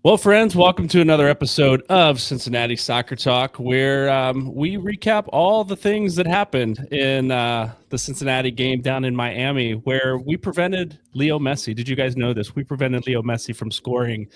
Well, friends, welcome to another episode of Cincinnati Soccer Talk, where we recap all the things that happened in the Cincinnati game down in Miami, where we prevented Leo Messi. Did you guys know this? We prevented Leo Messi from scoring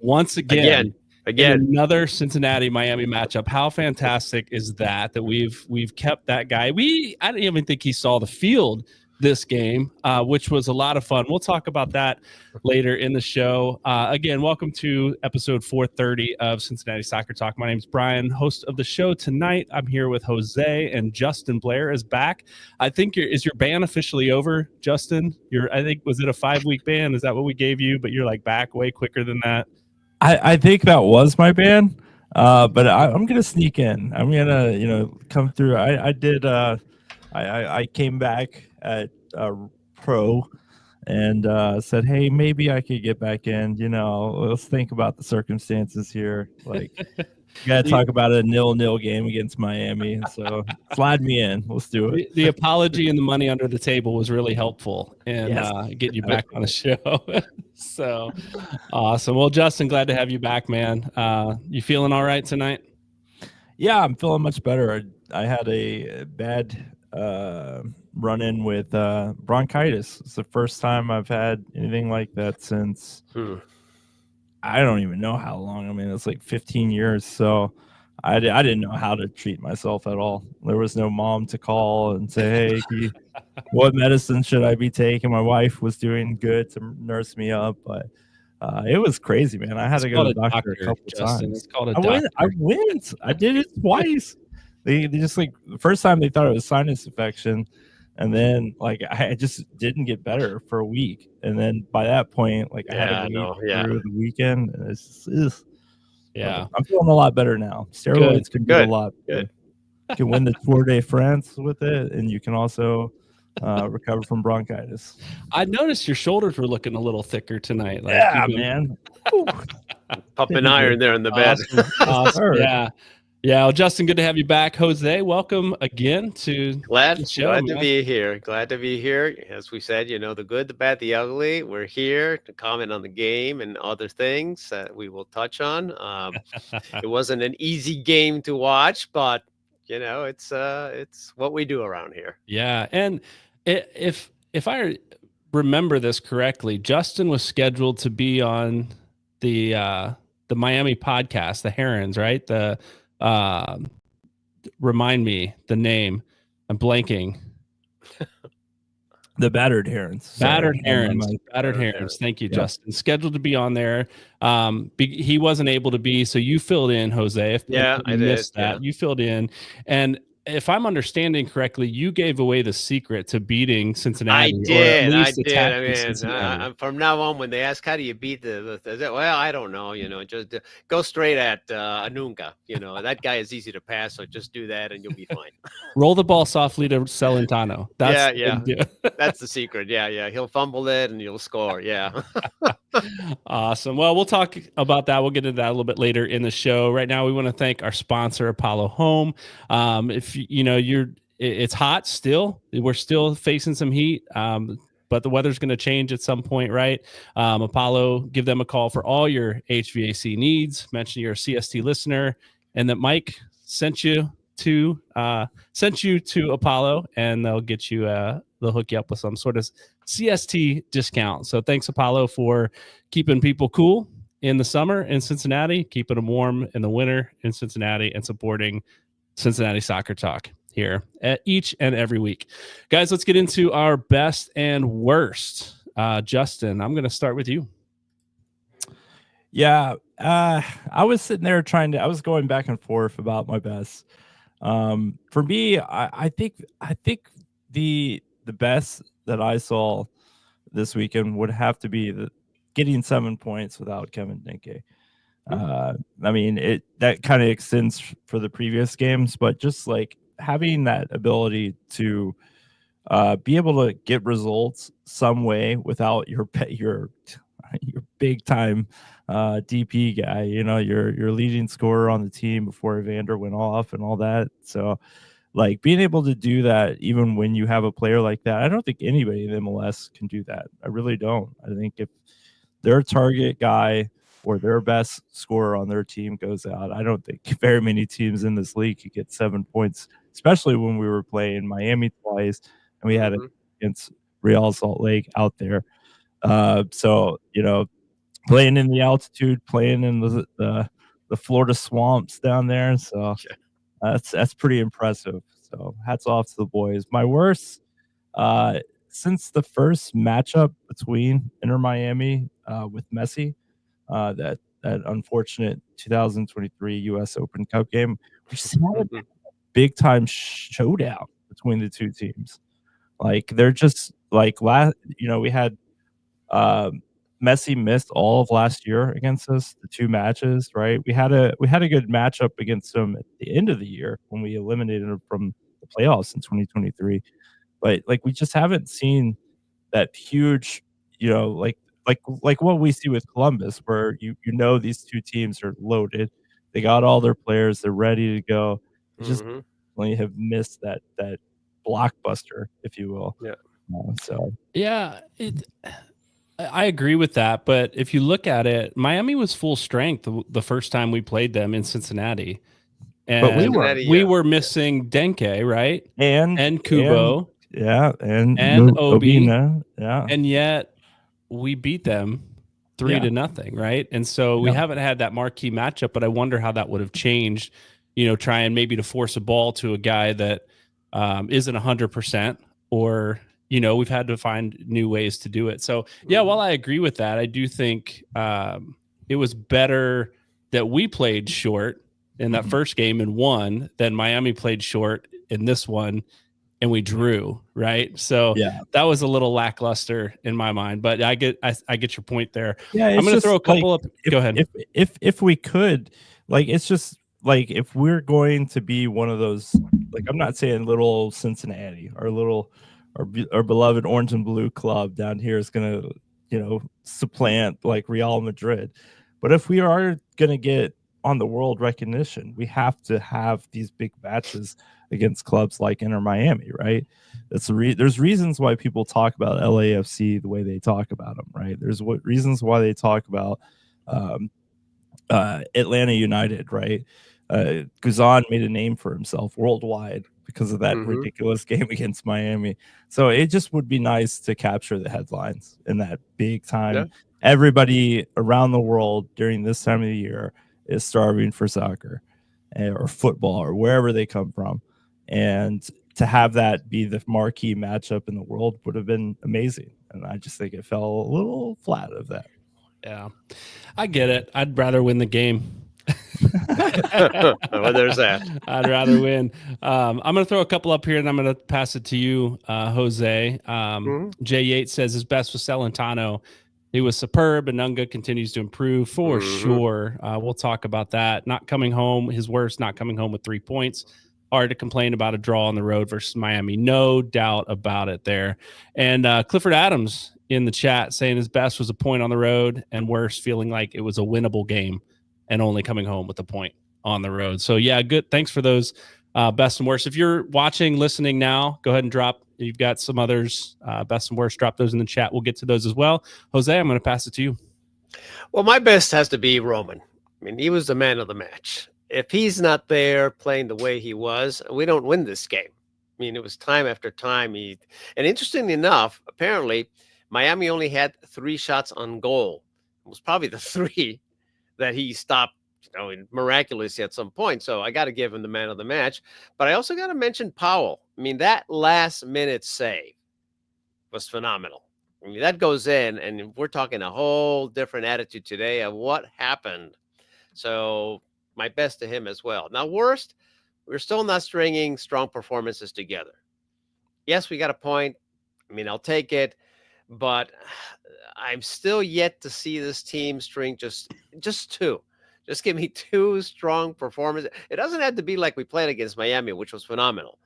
once again. In another Cincinnati-Miami matchup. How fantastic is that? That we've kept that guy. I didn't even think he saw the field this game, which was a lot of fun. We'll talk about that later in the show. Again, welcome to episode 430 of Cincinnati Soccer Talk. My name is Brian, host of the show tonight. I'm here with Jose, and Justin Blair is back. I think is your ban officially over, Justin? I think, was it a 5-week ban? Is that what we gave you? But you're like back way quicker than that. I think that was my ban, but I'm gonna sneak in. I'm gonna come through. I came back at pro and said, hey, maybe I could get back in. Let's think about the circumstances here. Like, you gotta talk about a 0-0 game against Miami. So slide me in. Let's do it. The apology and the money under the table was really helpful in getting you back on the show. So awesome. Well, Justin, glad to have you back, man. You feeling all right tonight? Yeah, I'm feeling much better. I had a bad run-in with bronchitis. It's the first time I've had anything like that since I don't even know how long. I mean, it's like 15 years. So I didn't know how to treat myself at all. There was no mom to call and say, hey, what medicine should I be taking? My wife was doing good to nurse me up, but it was crazy, man. I had to go to the doctor a couple times. It's called a doctor. I went. I did it twice. They just, like, the first time they thought it was sinus infection. And then, like, I just didn't get better for a week. And then by that point, like, I had to wait through the weekend. And it's just, I'm feeling a lot better now. Steroids can do a lot. Good. You can win the Tour de France with it, and you can also recover from bronchitis. I noticed your shoulders were looking a little thicker tonight. Like, man. Pumping iron there in the bed. Awesome. Yeah, well, Justin, good to have you back. Jose, welcome again to the show. Glad to be here. Glad to be here. As we said, the good, the bad, the ugly. We're here to comment on the game and other things that we will touch on. It wasn't an easy game to watch, but it's what we do around here. Yeah, and if I remember this correctly, Justin was scheduled to be on the Miami podcast, the Herons, right? Remind me the name. I'm blanking. The Battered Herons. Battered Herons. Thank you, Justin. Scheduled to be on there. He wasn't able to be, so you filled in, Jose. I missed that. Yeah. You filled in, and if I'm understanding correctly, you gave away the secret to beating Cincinnati. I did. I mean, from now on, when they ask how do you beat well, I don't know. Just go straight at Anunga. That guy is easy to pass, so just do that and you'll be fine. Roll the ball softly to Celentano. That's the secret. Yeah. He'll fumble it and you'll score. Yeah. Awesome. Well, we'll talk about that. We'll get into that a little bit later in the show. Right now, we want to thank our sponsor, Apollo Home. If it's hot still, we're still facing some heat, but the weather's going to change at some point, right? Apollo, give them a call for all your HVAC needs. Mention you're a CST listener, and that Mike sent you to Apollo, and they'll get you they'll hook you up with some sort of CST discount. So thanks, Apollo, for keeping people cool in the summer in Cincinnati, keeping them warm in the winter in Cincinnati, and supporting Cincinnati Soccer Talk here each and every week. Guys, let's get into our best and worst. Justin, I'm going to start with you. Yeah, I was sitting there I was going back and forth about my best. For me, I think the best that I saw this weekend would have to be getting 7 points without Kevin Denke. I mean, that kind of extends for the previous games, but just like having that ability to be able to get results some way without your big time DP guy, your leading scorer on the team before Evander went off and all that. So, like, being able to do that even when you have a player like that, I don't think anybody in MLS can do that. I really don't. I think if their target guy or their best scorer on their team goes out. I don't think very many teams in this league could get 7 points, especially when we were playing Miami twice and we had it against Real Salt Lake out there. So, playing in the altitude, playing in the Florida swamps down there. So that's pretty impressive. So hats off to the boys. My worst, since the first matchup between Inter Miami with Messi, that unfortunate 2023 U.S. Open Cup game, we just had a big time showdown between the two teams. Like they're just like we had Messi missed all of last year against us, the 2 matches, right? We had a good matchup against them at the end of the year when we eliminated them from the playoffs in 2023. But like we just haven't seen that huge, like what we see with Columbus, where these 2 teams are loaded. They got all their players, they're ready to go. They just really have missed that blockbuster, if you will. Yeah. I agree with that, but if you look at it, Miami was full strength the first time we played them in Cincinnati, and but we were missing Denke, right, and Kubo, and Obi, yeah, and yet we beat them 3-0, right? And so we haven't had that marquee matchup, but I wonder how that would have changed. Trying maybe to force a ball to a guy that isn't 100%, or we've had to find new ways to do it. So, while I agree with that, I do think it was better that we played short in that first game and won than Miami played short in this one and we drew, right? So that was a little lackluster in my mind, but I get your point there. Yeah, I'm going to throw a couple up. Go ahead. If we could, it's just like if we're going to be one of those, like I'm not saying little Cincinnati or our beloved orange and blue club down here is going to, supplant like Real Madrid. But if we are going to get on the world recognition, we have to have these big matches against clubs like Inter Miami, right? There's reasons why people talk about LAFC the way they talk about them, right? There's reasons why they talk about Atlanta United, right? Guzan made a name for himself worldwide because of that ridiculous game against Miami. So it just would be nice to capture the headlines in that big time. Yeah. Everybody around the world during this time of the year is starving for soccer or football or wherever they come from. And to have that be the marquee matchup in the world would have been amazing. And I just think it fell a little flat of that. Yeah, I get it. I'd rather win the game. Well, there's that. I'd rather win. I'm going to throw a couple up here, and I'm going to pass it to you, Jose. Jay Yates says his best was Celentano. He was superb, and Nunga continues to improve for sure. We'll talk about that. Not coming home, his worst, not coming home with 3 points. Hard to complain about a draw on the road versus Miami. No doubt about it there. And Clifford Adams in the chat saying his best was a point on the road and worst feeling like it was a winnable game and only coming home with a point on the road. So, yeah, good. Thanks for those best and worst. If you're watching, listening now, go ahead and drop. You've got some others, best and worst. Drop those in the chat. We'll get to those as well. Jose, I'm going to pass it to you. Well, my best has to be Roman. I mean, he was the man of the match. If he's not there playing the way he was, we don't win this game. I mean, it was time after time. And interestingly enough, apparently, Miami only had 3 shots on goal. It was probably the 3 that he stopped, miraculously at some point. So I got to give him the man of the match. But I also got to mention Powell. I mean, that last minute save was phenomenal. I mean, that goes in, and we're talking a whole different attitude today of what happened. So my best to him as well. Now, worst, we're still not stringing strong performances together. Yes, we got a point. I mean, I'll take it. But I'm still yet to see this team string just 2. Just give me 2 strong performances. It doesn't have to be like we played against Miami, which was phenomenal.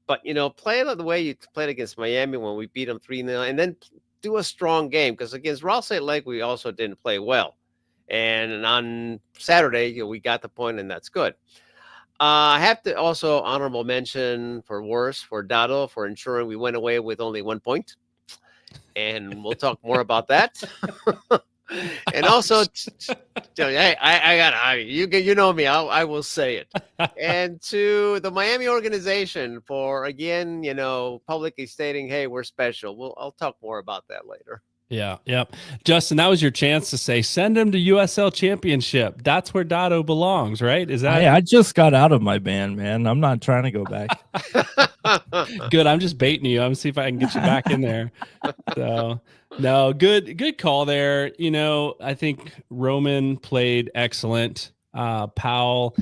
But, play it the way you played against Miami when we beat them 3-0, and then do a strong game. Because against Real Salt Lake, we also didn't play well. And on Saturday, we got the point, and that's good. I have to also honorable mention for Dado, for ensuring we went away with only 1 point. And we'll talk more about that. And also, hey, you know me, I will say it. And to the Miami organization for, again, publicly stating, hey, we're special. I'll talk more about that later. Yeah. Yep. Justin, that was your chance to say, send him to USL Championship. That's where Dotto belongs, right? Is that I just got out of my band, man. I'm not trying to go back. good? I'm just baiting you. I'm gonna see if I can get you back in there. So no, good call there. I think Roman played excellent. Powell,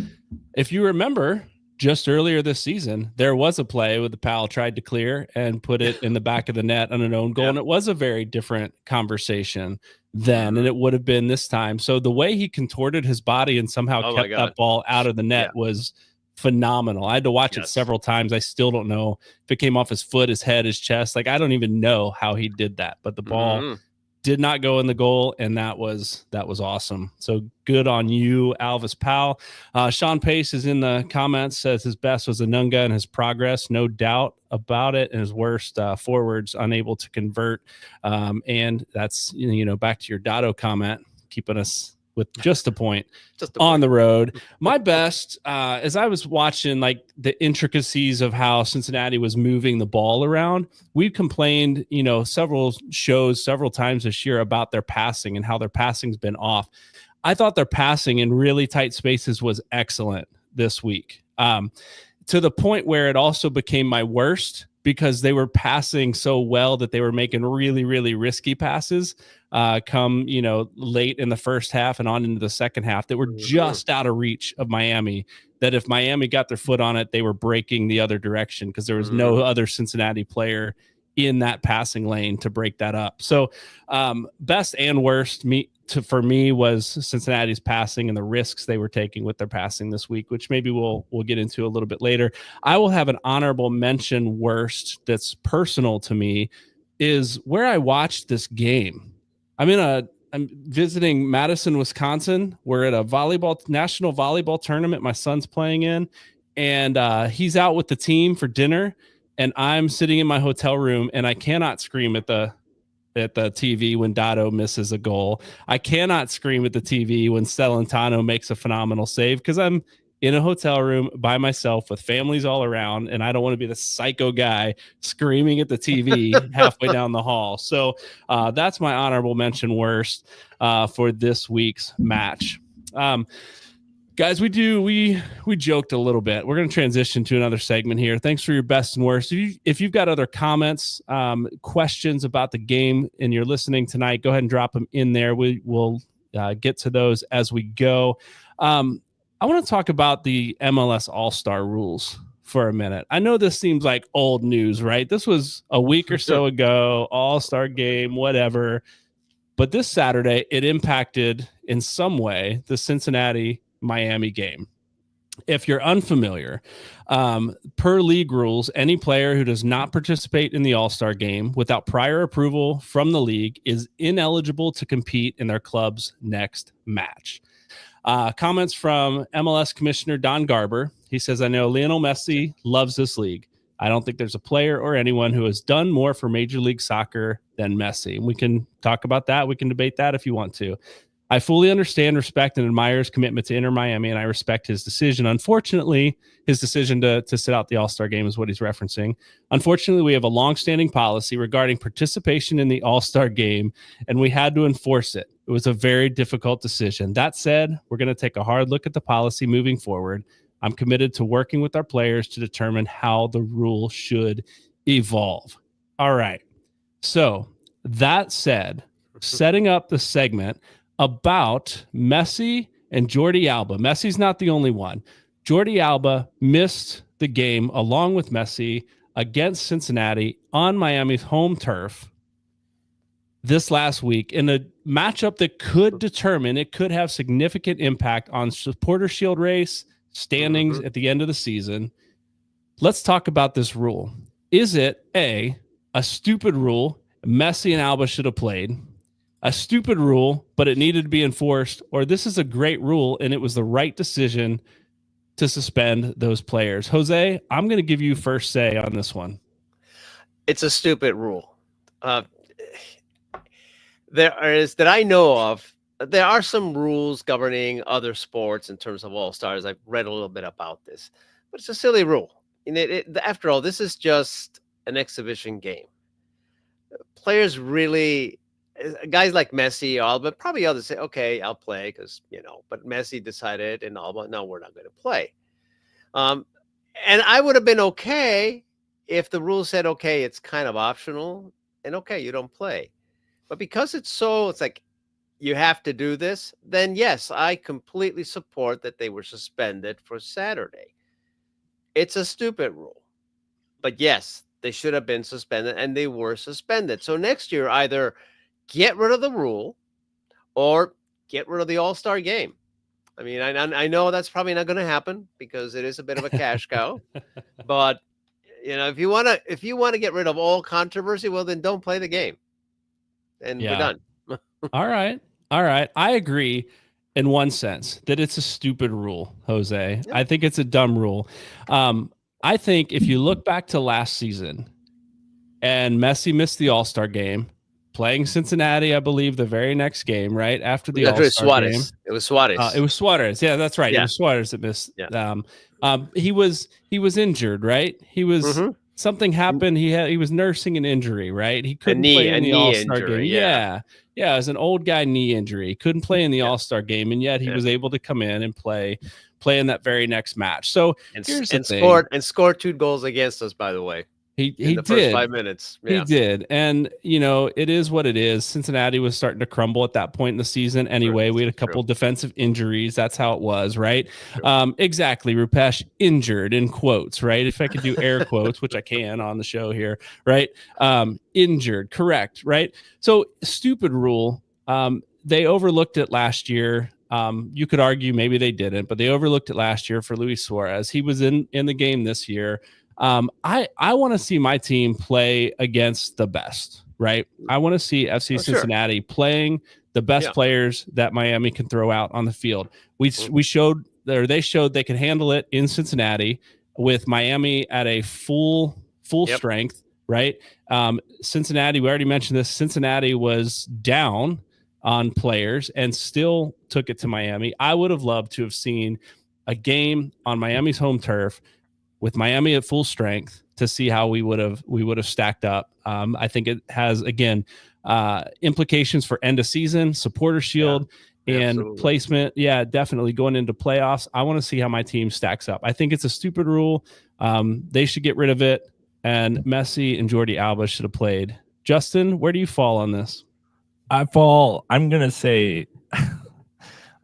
if you remember, just earlier this season, there was a play where the Powell tried to clear and put it in the back of the net on an own goal. Yep. And it was a very different conversation then, and it would have been this time. So the way he contorted his body and somehow kept that ball out of the net was phenomenal. I had to watch it several times. I still don't know if it came off his foot, his head, his chest. Like, I don't even know how he did that, but the ball did not go in the goal, and that was awesome. So good on you, Alvis Powell. Sean Pace is in the comments, says his best was Anunga and his progress, no doubt about it, and his worst forwards unable to convert. And that's, back to your Dotto comment, keeping us with just a point on the road. My best, as I was watching like the intricacies of how Cincinnati was moving the ball around, we've complained, several times this year about their passing and how their passing's been off. I thought their passing in really tight spaces was excellent this week, to the point where it also became my worst, because they were passing so well that they were making really, really risky passes come, late in the first half and on into the second half that were just out of reach of Miami, that if Miami got their foot on it, they were breaking the other direction because there was no other Cincinnati player in that passing lane to break that up. So best and worst for me was Cincinnati's passing and the risks they were taking with their passing this week, which maybe we'll get into a little bit later. I will have an honorable mention worst that's personal to me is where I watched this game. I'm visiting Madison, Wisconsin. We're at a national volleyball tournament my son's playing in, and he's out with the team for dinner, and I'm sitting in my hotel room, and I cannot scream at the TV when Dotto misses a goal. I cannot scream at the TV when Celentano makes a phenomenal save, because I'm in a hotel room by myself with families all around, and I don't want to be the psycho guy screaming at the TV halfway down the hall. So that's my honorable mention worst for this week's match. Guys, we joked a little bit. We're going to transition to another segment here. Thanks for your best and worst. If you've got other comments, questions about the game, and you're listening tonight, go ahead and drop them in there. We'll get to those as we go. I want to talk about the MLS All-Star rules for a minute. I know this seems like old news, right? This was a week or so ago, All-Star game, whatever. But this Saturday, it impacted in some way the Cincinnati-Miami game. If you're unfamiliar, per league rules, any player who does not participate in the All-Star game without prior approval from the league is ineligible to compete in their club's next match. Comments from MLS Commissioner Don Garber. He says, I know Lionel Messi loves this league. I don't think there's a player or anyone who has done more for Major League Soccer than Messi. And we can talk about that. We can debate that if you want to. I fully understand, respect, and admire his commitment to Inter Miami, and I respect his decision. Unfortunately, his decision to sit out the All-Star game is what he's referencing. Unfortunately, we have a long-standing policy regarding participation in the All-Star game, and we had to enforce it. It was a very difficult decision. That said, we're going to take a hard look at the policy moving forward. I'm committed to working with our players to determine how the rule should evolve. All right. So that said, setting up the segment about Messi and Jordi Alba. Messi's not the only one. Jordi Alba missed the game along with Messi against Cincinnati on Miami's home turf this last week in a matchup that could determine, it could have significant impact on supporter shield race standings at the end of the season. Let's talk about this rule. Is it a stupid rule? Messi and Alba should have played. A stupid rule, but it needed to be enforced, or this is a great rule and it was the right decision to suspend those players. Jose, I'm going to give you first say on this one. It's a stupid rule. there is that I know of. There are some rules governing other sports in terms of all stars. I've read a little bit about this, but it's a silly rule. And after all, this is just an exhibition game. Players really, guys like Messi, Alba, probably others say, "Okay, I'll play," because But Messi decided, and Alba, no, we're not going to play. Um, and I would have been okay if the rule said, "Okay, it's kind of optional," and okay, you don't play. But because it's like you have to do this, then yes, I completely support that they were suspended for Saturday. It's a stupid rule. But yes, they should have been suspended, and they were suspended. So next year, either get rid of the rule or get rid of the All-Star game. I mean, I know that's probably not going to happen because it is a bit of a cash cow. But if you want to get rid of all controversy, well, then don't play the game, and we're done. All right. I agree in one sense that it's a stupid rule, Jose. Yep. I think it's a dumb rule. I think if you look back to last season and Messi missed the All-Star game, playing Cincinnati, I believe, the very next game, right after the All-Star game. It was Suarez. It was Suarez. Yeah, that's right. Yeah. It was Suarez that missed. Yeah. He was injured, right? He was something happened. He was nursing an injury, right? He couldn't play in the All-Star game. Yeah, it was an old guy knee injury. He couldn't play in the All-Star game, and yet he was able to come in and play in that very next match. So here's the thing. Scored 2 goals against us, by the way. He did. First 5 minutes. Yeah. He did. And, it is what it is. Cincinnati was starting to crumble at that point in the season anyway. We had a couple defensive injuries. That's how it was, right? Exactly. Rupesh, injured in quotes, right? If I could do air quotes, which I can on the show here, right? Injured, correct, right? So stupid rule. They overlooked it last year. You could argue maybe they didn't, but they overlooked it last year for Luis Suarez. He was in the game this year. I want to see my team play against the best, right? I want to see FC Cincinnati playing the best players that Miami can throw out on the field. They showed they could handle it in Cincinnati with Miami at a full strength, right? Cincinnati, we already mentioned this. Cincinnati was down on players and still took it to Miami. I would have loved to have seen a game on Miami's home turf with Miami at full strength to see how we would have stacked up. I think it has, again, implications for end of season, supporter shield, and placement. Yeah, definitely going into playoffs. I want to see how my team stacks up. I think it's a stupid rule. They should get rid of it. And Messi and Jordi Alba should have played. Justin, where do you fall on this? I'm going to say,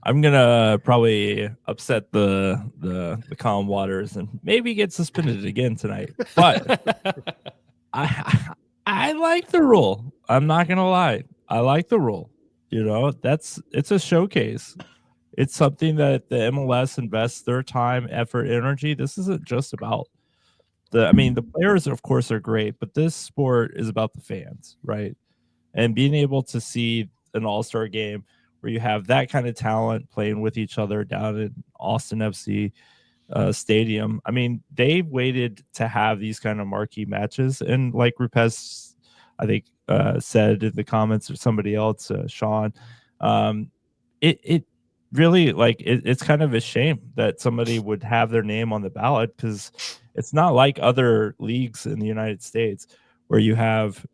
I'm going to probably upset the calm waters and maybe get suspended again tonight. But I like the rule. I'm not going to lie. I like the rule. It's a showcase. It's something that the MLS invests their time, effort, energy. This isn't just about the players, of course, are great, but this sport is about the fans, right? And being able to see an all-star game where you have that kind of talent playing with each other down in Austin FC Stadium. I mean, they waited to have these kind of marquee matches. And like Rupesh, I think, said in the comments, or somebody else, Sean, it really, it's kind of a shame that somebody would have their name on the ballot, because it's not like other leagues in the United States where you have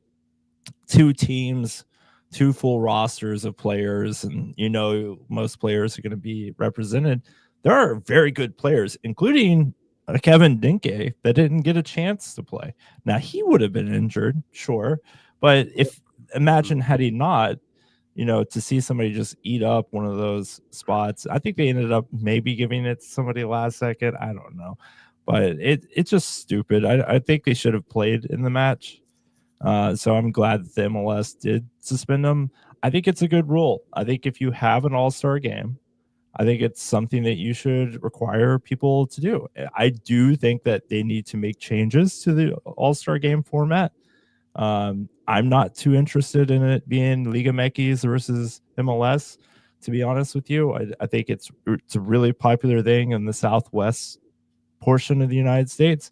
2 teams, 2 full rosters of players, and most players are going to be represented. There are very good players, including Kevin Dinke, that didn't get a chance to play. Now, he would have been injured, sure, but imagine had he not, to see somebody just eat up one of those spots. I think they ended up maybe giving it to somebody last second. I don't know, but it's just stupid. I think they should have played in the match. So I'm glad that the MLS did suspend them. I think it's a good rule. I think if you have an all-star game, I think it's something that you should require people to do. I do think that they need to make changes to the all-star game format. I'm not too interested in it being Liga MX versus MLS, to be honest with you. I think it's a really popular thing in the Southwest portion of the United States.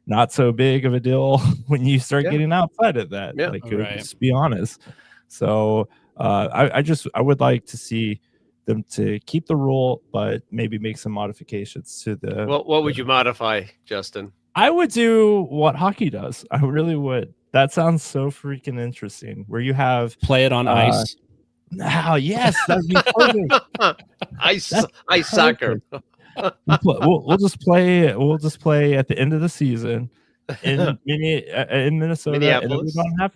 Not so big of a deal when you start getting outside of that. Let's be honest. So I would like to see them to keep the rule, but maybe make some modifications to the. What would you modify, Justin? I would do what hockey does. I really would. That sounds so freaking interesting. Where you have Play it on ice. now, yes, that'd be perfect. Ice soccer. We'll just play. We'll just play at the end of the season in Minnesota, Minneapolis.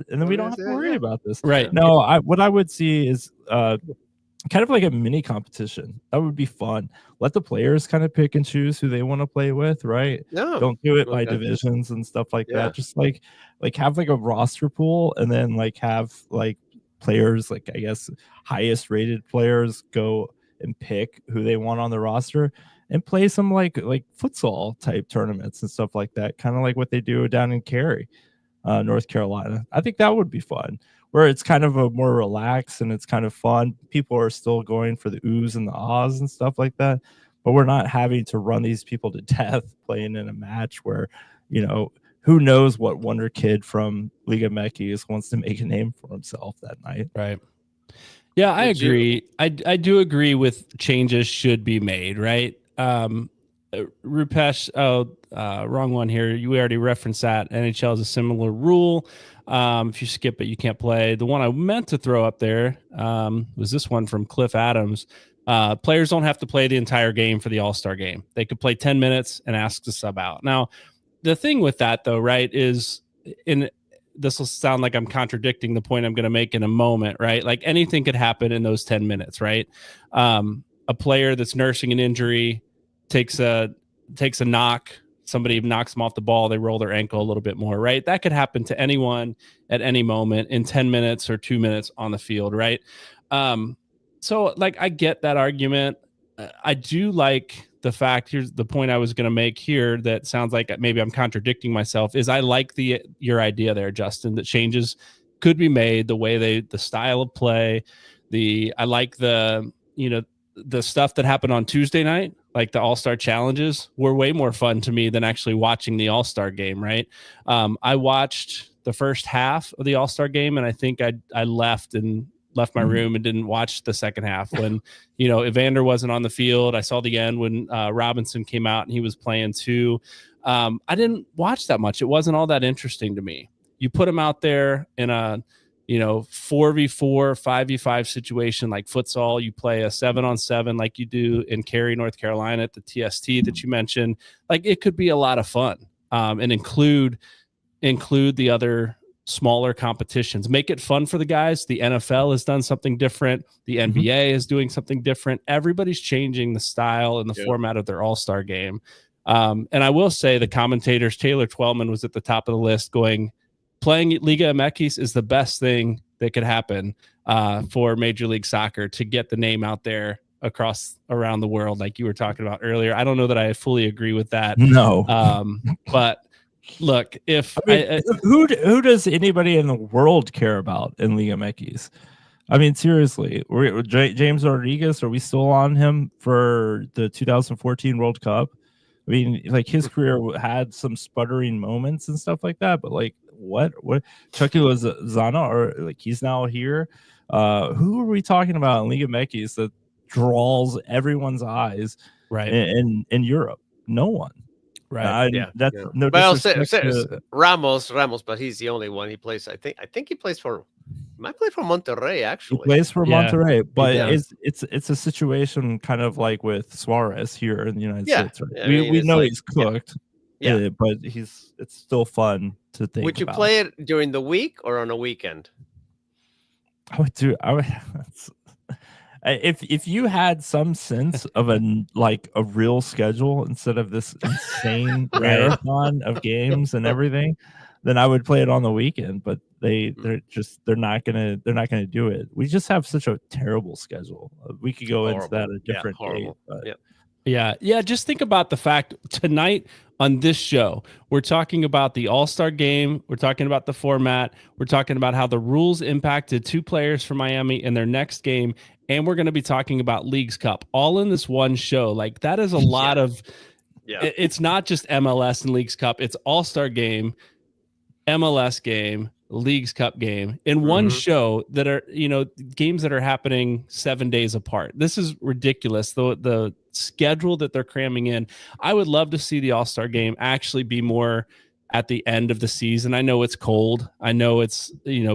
and then we don't have to worry about this. Right. No, what I would see is kind of like a mini competition. That would be fun. Let the players kind of pick and choose who they want to play with, right? No. Don't do it by divisions and stuff like that. Just like have like a roster pool, and then like have like players, like I guess highest rated players, go and pick who they want on the roster and play some like futsal type tournaments and stuff like that, kind of like what they do down in Cary, North Carolina. I think that would be fun, where it's kind of a more relaxed and it's kind of fun. People are still going for the oohs and the ahs and stuff like that, but we're not having to run these people to death playing in a match where, you know, who knows what wonder kid from Liga MX wants to make a name for himself that night. Right. Yeah, I agree. I do agree with changes should be made, right? Rupesh, wrong one here. You already referenced that. NHL has a similar rule. If you skip it, you can't play. The one I meant to throw up there was this one from Cliff Adams. Players don't have to play the entire game for the All-Star game. They could play 10 minutes and ask to sub out. Now, the thing with that, though, right, is this will sound like I'm contradicting the point I'm going to make in a moment, right? Like anything could happen in those 10 minutes, right? A player that's nursing an injury takes a knock, somebody knocks them off the ball, they roll their ankle a little bit more, right? That could happen to anyone at any moment in 10 minutes or 2 minutes on the field, right? So like I get that argument. I do like the fact, here's the point I was going to make here that sounds like maybe I'm contradicting myself, is I like your idea there, Justin, that changes could be made, the way the style of play, I like the stuff that happened on Tuesday night, like the All-Star challenges were way more fun to me than actually watching the All-Star game, right? I watched the first half of the All-Star game, and I think I left my room and didn't watch the second half when, Evander wasn't on the field. I saw the end when Robinson came out and he was playing too. I didn't watch that much. It wasn't all that interesting to me. You put him out there in a 4v4, 5v5 situation like futsal. You play a 7-on-7 like you do in Cary, North Carolina at the TST that you mentioned. Like it could be a lot of fun, and include the other smaller competitions. Make it fun for the guys. The NFL has done something different. The NBA is doing something different. Everybody's changing the style and the format of their All-Star game. And I will say the commentators, Taylor Twellman was at the top of the list going, playing Liga MX is the best thing that could happen for Major League Soccer to get the name out there around the world, like you were talking about earlier. I don't know that I fully agree with that. No. But look, who does anybody in the world care about in Liga MX? I mean, seriously, James Rodriguez, are we still on him for the 2014 World Cup? I mean, like his career had some sputtering moments and stuff like that, but like what Chucky Lozano, or like he's now here. Who are we talking about in Liga MX that draws everyone's eyes in Europe? No one. Right. No. Well, Ramos, but he's the only one. He plays. I think he plays for. Might play for Monterrey, actually. He plays for Monterrey, but it's a situation kind of like with Suarez here in the United States. Right? We know he's cooked, but it's still fun to think. Would you play it during the week or on a weekend? I would. If you had some sense of a real schedule instead of this insane marathon of games and everything, then I would play it on the weekend. But they're not gonna do it. We just have such a terrible schedule. We could go into that a different day. Yeah. Just think about the fact tonight on this show, we're talking about the All-Star game. We're talking about the format. We're talking about how the rules impacted two players from Miami in their next game. And we're going to be talking about Leagues Cup all in this one show. Like that is a lot of, it's not just MLS and Leagues Cup. It's All-Star game, MLS game, Leagues Cup game in one Mhm. show that are, games that are happening 7 days apart. This is ridiculous. The schedule that they're cramming in. I would love to see the All-Star game actually be more at the end of the season. I know it's cold. I know it's,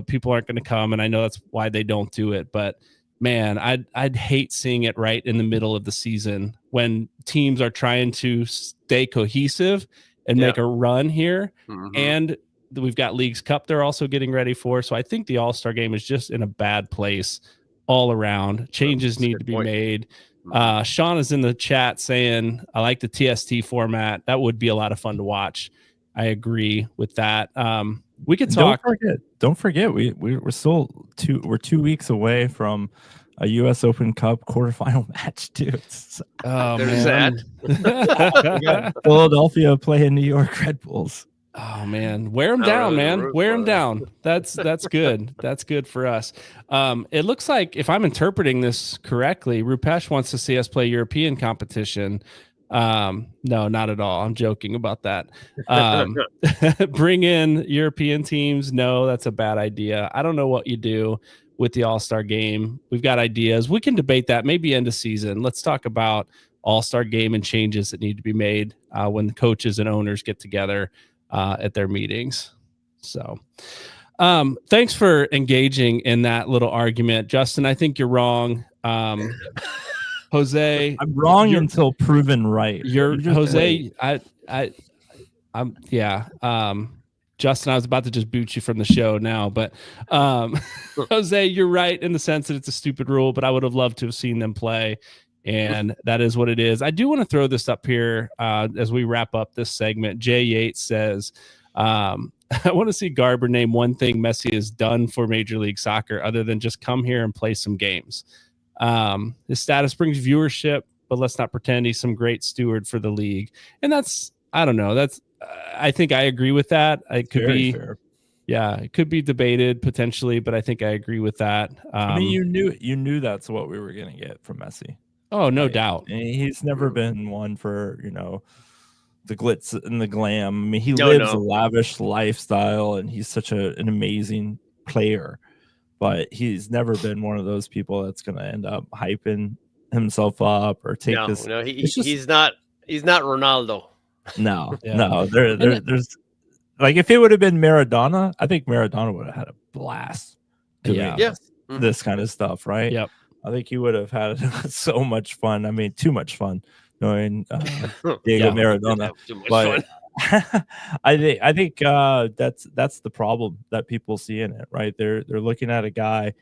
people aren't going to come, and I know that's why they don't do it, but man, I'd hate seeing it right in the middle of the season when teams are trying to stay cohesive and make a run here. Mhm. And we've got Leagues Cup they're also getting ready for. So I think the All-Star game is just in a bad place all around. Changes That's a need good to be point. made. Mhm. Sean is in the chat saying, I like the TST format. That would be a lot of fun to watch. I agree with that. We could talk. Don't forget, we're still 2 weeks away from a U.S. Open Cup quarterfinal match too. Oh, There's man. We got Philadelphia playing New York Red Bulls. Oh man, wear them Not down, really man. root Wear for them it. down. That's good. That's good for us. It looks like, if I'm interpreting this correctly, Rupesh wants to see us play European competition. No, not at all. I'm joking about that. Bring in European teams. No, that's a bad idea. I don't know what you do with the All-Star game. We've got ideas. We can debate that maybe end of season. Let's talk about All-Star game and changes that need to be made when the coaches and owners get together at their meetings. So thanks for engaging in that little argument, Justin. I think you're wrong. Jose, I'm wrong until proven right. You're You just Jose. wait. I'm yeah. Justin, I was about to just boot you from the show now, but Jose, you're right in the sense that it's a stupid rule, but I would have loved to have seen them play. And that is what it is. I do want to throw this up here as we wrap up this segment. Jay Yates says, I want to see Garber name one thing Messi has done for Major League Soccer other than just come here and play some games. His status brings viewership, but let's not pretend he's some great steward for the league. And that's, I don't know. That's, I think I agree with that. It could Very be fair. Yeah, it could be debated potentially, but I think I agree with that. I mean, you knew that's what we were going to get from Messi. Oh, no doubt. And he's never been one for, the glitz and the glam. I mean, he lives a lavish lifestyle, and he's such an amazing player, but he's never been one of those people that's going to end up hyping himself up or take this. No, he's not Ronaldo. No, Yeah. no, there's like, if it would have been Maradona, I think Maradona would have had a blast doing this kind of stuff, right? Yep. I think he would have had so much fun. I mean, too much fun knowing Diego Maradona. But I think that's the problem that people see in it, right? They're looking at a guy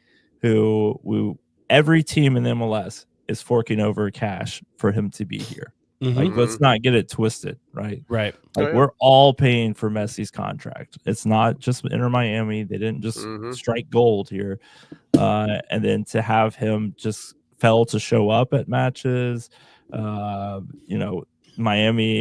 who every team in MLS is forking over cash for him to be here. Mm-hmm. Like, let's not get it twisted, right? Right. Like, we're all paying for Messi's contract. It's not just Inter Miami. They didn't just strike gold here. And then to have him just fail to show up at matches, Miami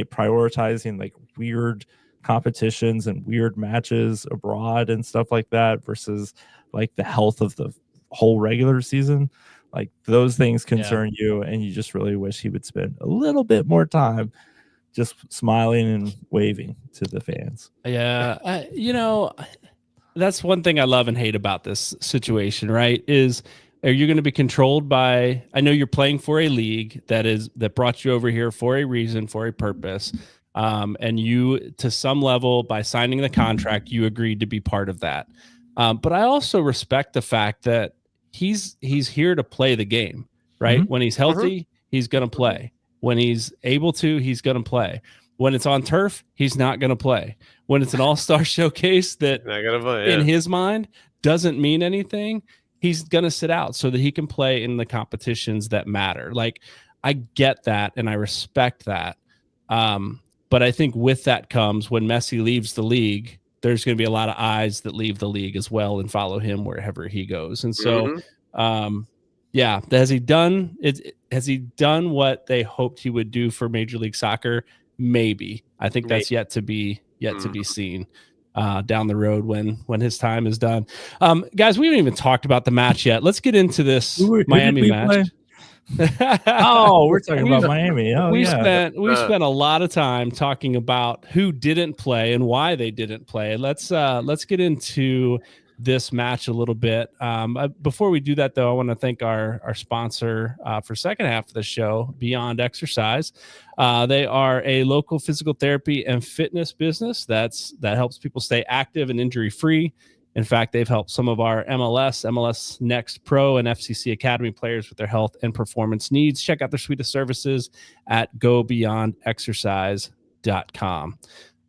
prioritizing like weird competitions and weird matches abroad and stuff like that versus like the health of the whole regular season. Like, those things concern you, and you just really wish he would spend a little bit more time just smiling and waving to the fans. Yeah. That's one thing I love and hate about this situation, right? Are you going to be controlled by, I know you're playing for a league that brought you over here for a reason, for a purpose. And you, to some level, by signing the contract, you agreed to be part of that. But I also respect the fact that he's here to play the game, right? Mm-hmm. When he's healthy, he's going to play. When he's able to, he's going to play. When it's on turf, he's not going to play. When it's an all-star showcase that in his mind doesn't mean anything, he's going to sit out so that he can play in the competitions that matter. Like, I get that and I respect that. But I think with that comes, when Messi leaves the league, there's going to be a lot of eyes that leave the league as well and follow him wherever he goes. And so, has he done it? Has he done what they hoped he would do for Major League Soccer? Maybe. I think that's yet to be seen down the road when his time is done. Guys, we haven't even talked about the match yet. Let's get into this Miami match. Oh, we're talking about We've- Miami. Oh, we yeah. spent a lot of time talking about who didn't play and why they didn't play. Let's get into this match a little bit. Before we do that, though, I want to thank our sponsor for second half of the show, Beyond Exercise. They are a local physical therapy and fitness business that helps people stay active and injury free. In fact, they've helped some of our MLS Next Pro, and FCC Academy players with their health and performance needs. Check out their suite of services at gobeyondexercise.com.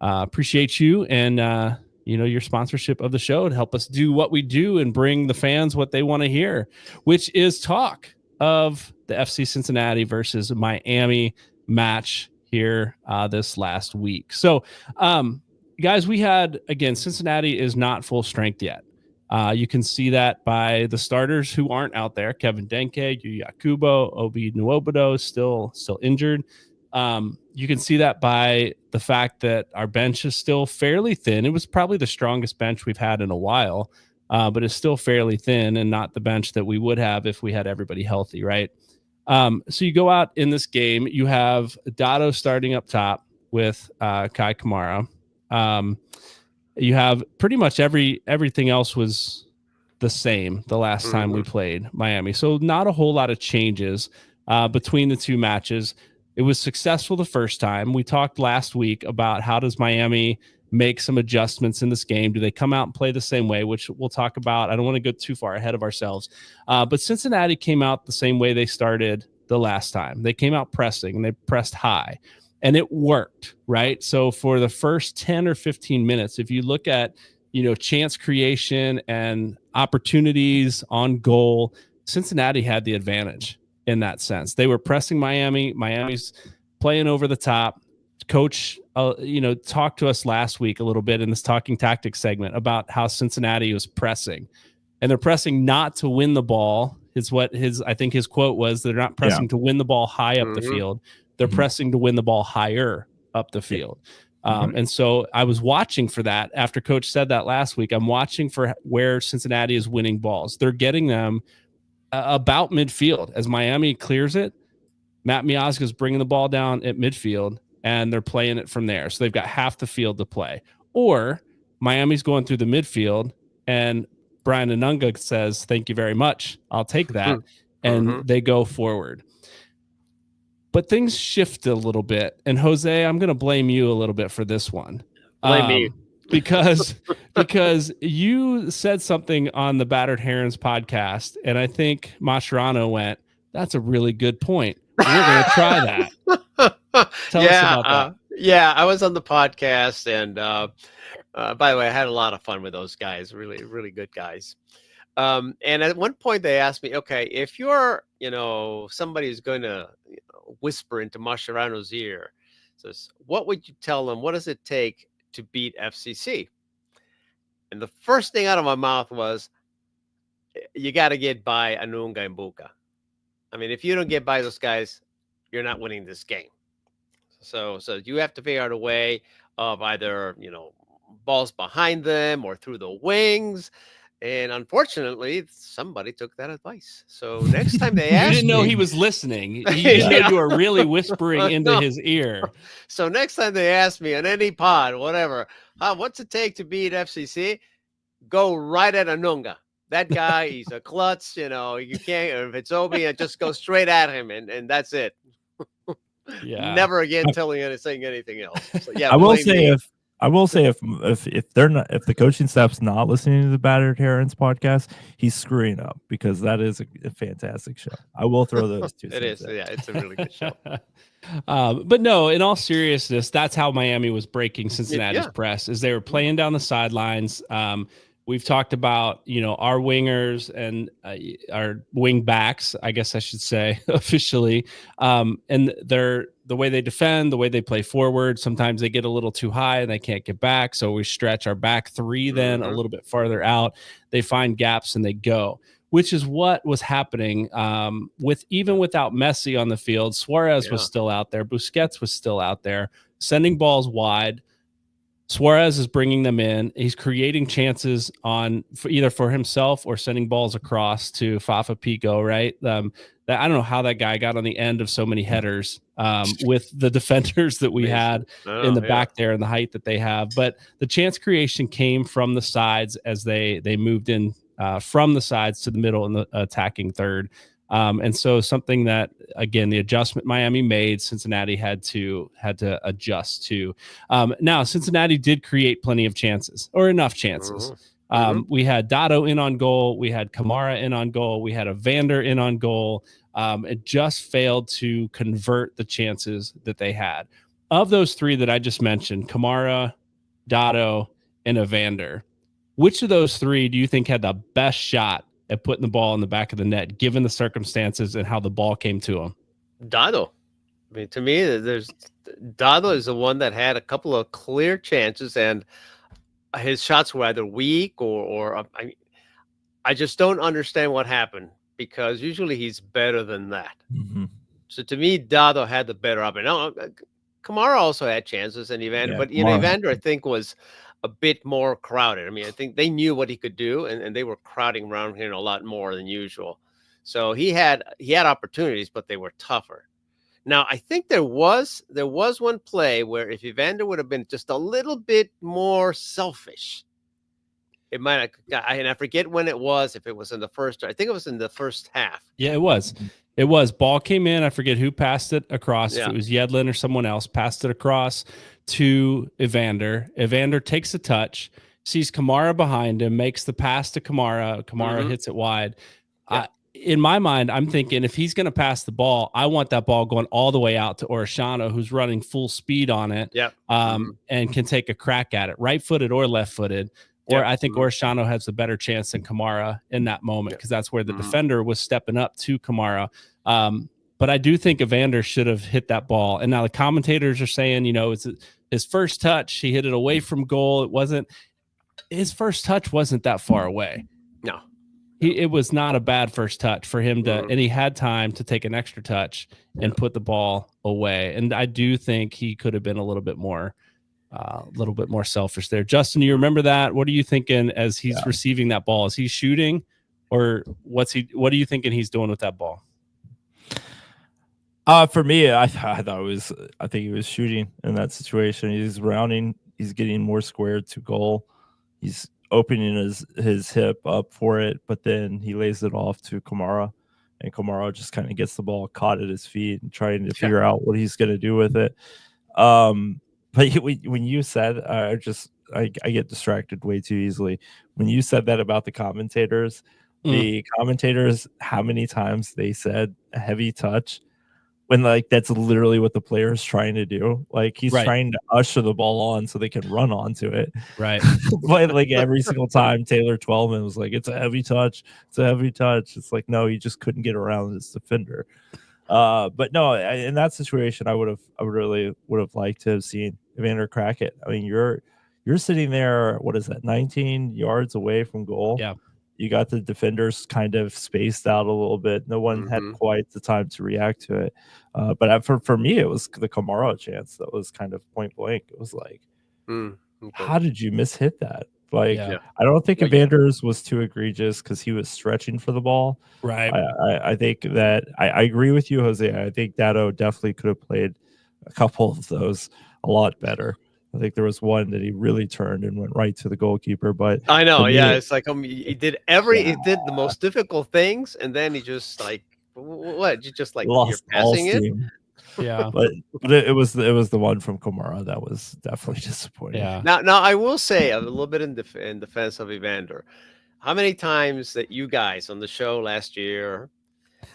Appreciate you and your sponsorship of the show to help us do what we do and bring the fans what they want to hear, which is talk of the FC Cincinnati versus Miami match here this last week. So, guys, we had, again, Cincinnati is not full strength yet. You can see that by the starters who aren't out there. Kevin Denke, Yu Yakubo, Obi Nwobodo still injured. You can see that by the fact that our bench is still fairly thin. It was probably the strongest bench we've had in a while, but it's still fairly thin and not the bench that we would have if we had everybody healthy, right? So you go out in this game, you have Dotto starting up top with Kai Kamara. You have pretty much everything else was the same the last time we played Miami. So not a whole lot of changes between the two matches. It was successful the first time. We talked last week about how does Miami make some adjustments in this game? Do they come out and play the same way, which we'll talk about. I don't want to go too far ahead of ourselves. But Cincinnati came out the same way they started the last time. They came out pressing, and they pressed high. And it worked, right? So for the first 10 or 15 minutes, if you look at, chance creation and opportunities on goal, Cincinnati had the advantage in that sense. They were pressing Miami. Miami's playing over the top. Coach, talked to us last week a little bit in this Talking Tactics segment about how Cincinnati was pressing. And they're pressing not to win the ball, I think his quote was. They're not pressing to win the ball high up the field. They're pressing to win the ball higher up the field. And so I was watching for that after Coach said that last week. I'm watching for where Cincinnati is winning balls. They're getting them about midfield. As Miami clears it, Matt Miazga is bringing the ball down at midfield, and they're playing it from there. So they've got half the field to play. Or Miami's going through the midfield, and Brian Anunga says, "Thank you very much. I'll take that." And they go forward. But things shift a little bit. And Jose, I'm going to blame you a little bit for this one. Blame me. Because you said something on the Battered Herons podcast, and I think Mascherano went, "That's a really good point. We're going to try that." Tell us about that. Yeah, I was on the podcast, and by the way, I had a lot of fun with those guys. Really, really good guys. And at one point they asked me, okay, if you're, somebody who's going to whisper into Mascherano's ear, says, what would you tell them? What does it take to beat FCC? And the first thing out of my mouth was, you got to get by Anunga and Buka. I mean, if you don't get by those guys, you're not winning this game. So you have to figure out a way of either, balls behind them or through the wings. And unfortunately, somebody took that advice. So next time they asked you didn't know me, he was listening. You didn't know you were really whispering into his ear. So next time they ask me on any pod, whatever, what's it take to beat FCC? Go right at Anunga. That guy, he's a klutz. You can't. Or if it's Obi, just go straight at him, and that's it. Yeah. Never again saying anything else. So, yeah, I will say if the coaching staff's not listening to the Battered Herons podcast, he's screwing up, because that is a fantastic show. I will throw those two. It is. Yeah, it's a really good show. But no, in all seriousness, that's how Miami was breaking Cincinnati's press, is they were playing down the sidelines. We've talked about, our wingers and our wing backs, I guess I should say officially. And the way they defend, the way they play forward, sometimes they get a little too high and they can't get back. So we stretch our back three then a little bit farther out. They find gaps and they go, which is what was happening even without Messi on the field. Suarez was still out there. Busquets was still out there, sending balls wide. Suarez is bringing them in. He's creating chances either for himself or sending balls across to Fafa Pico, right? I don't know how that guy got on the end of so many headers with the defenders that we had in the back there and the height that they have. But the chance creation came from the sides as they moved in from the sides to the middle in the attacking third. And so something that, again, the adjustment Miami made, Cincinnati had to adjust to. Now, Cincinnati did create plenty of chances, or enough chances. We had Dotto in on goal. We had Kamara in on goal. We had Evander in on goal. It just failed to convert the chances that they had. Of those three that I just mentioned, Kamara, Dotto, and Evander, which of those three do you think had the best shot at putting the ball in the back of the net, given the circumstances and how the ball came to him? Dotto. I mean, to me, Dotto is the one that had a couple of clear chances, and his shots were either weak or I just don't understand what happened, because usually he's better than that. So to me, Dotto had the better option. Now, Kamara also had chances, and Evander, but Evander, I think, was a bit more crowded. I mean, I think they knew what he could do, and they were crowding around him a lot more than usual. So he had opportunities, but they were tougher. Now, I think there was one play where if Evander would have been just a little bit more selfish, it might have. And I forget when it was. If it was in the first, I think it was in the first half. Yeah, it was. It was. Ball came in. I forget who passed it across. If it was Yedlin or someone else, passed it across to Evander. Evander takes a touch, sees Kamara behind him, makes the pass to Kamara. Kamara hits it wide. In my mind, I'm thinking if he's going to pass the ball, I want that ball going all the way out to Orishano, who's running full speed on it, and can take a crack at it, right-footed or left-footed. Or I think Orishano has a better chance than Kamara in that moment, because that's where the defender was stepping up to Kamara. But I do think Evander should have hit that ball. And now the commentators are saying, it's his first touch. He hit it away from goal. His first touch wasn't that far away. No. It was not a bad first touch for him to, and he had time to take an extra touch and put the ball away. And I do think he could have been a little bit more selfish there. Justin, you remember that? What are you thinking as he's receiving that ball? Is he shooting, or what are you thinking he's doing with that ball? For me, I think he was shooting in that situation. He's rounding, he's getting more squared to goal. He's opening his hip up for it, but then he lays it off to Kamara, and Kamara just kind of gets the ball caught at his feet and trying to figure out what he's going to do with it. But when you said, I get distracted way too easily. When you said that about the commentators, how many times they said a heavy touch, when that's literally what the player is trying to do. He's trying to usher the ball on so they can run onto it. Right. But every single time Taylor Twellman was like, it's a heavy touch. It's a heavy touch. It's like, no, he just couldn't get around his defender. But no, in that situation, I really would have liked to have seen Evander crack it. I mean, you're sitting there, what is that, 19 yards away from goal? Yeah. You got the defenders kind of spaced out a little bit. No one had quite the time to react to it. But for me, it was the Kamara chance that was kind of point blank. It was like, how did you mishit that? I don't think Evander's was too egregious because he was stretching for the ball. Right. I think that I agree with you, Jose. I think Dotto definitely could have played a couple of those a lot better. I think there was one that he really turned and went right to the goalkeeper. But I know, it's like he did he did the most difficult things, and then he just what? You just lost you're passing it. Yeah, but it was the one from Kamara that was definitely disappointing. Yeah. Now I will say a little bit in defense of Evander. How many times that you guys on the show last year,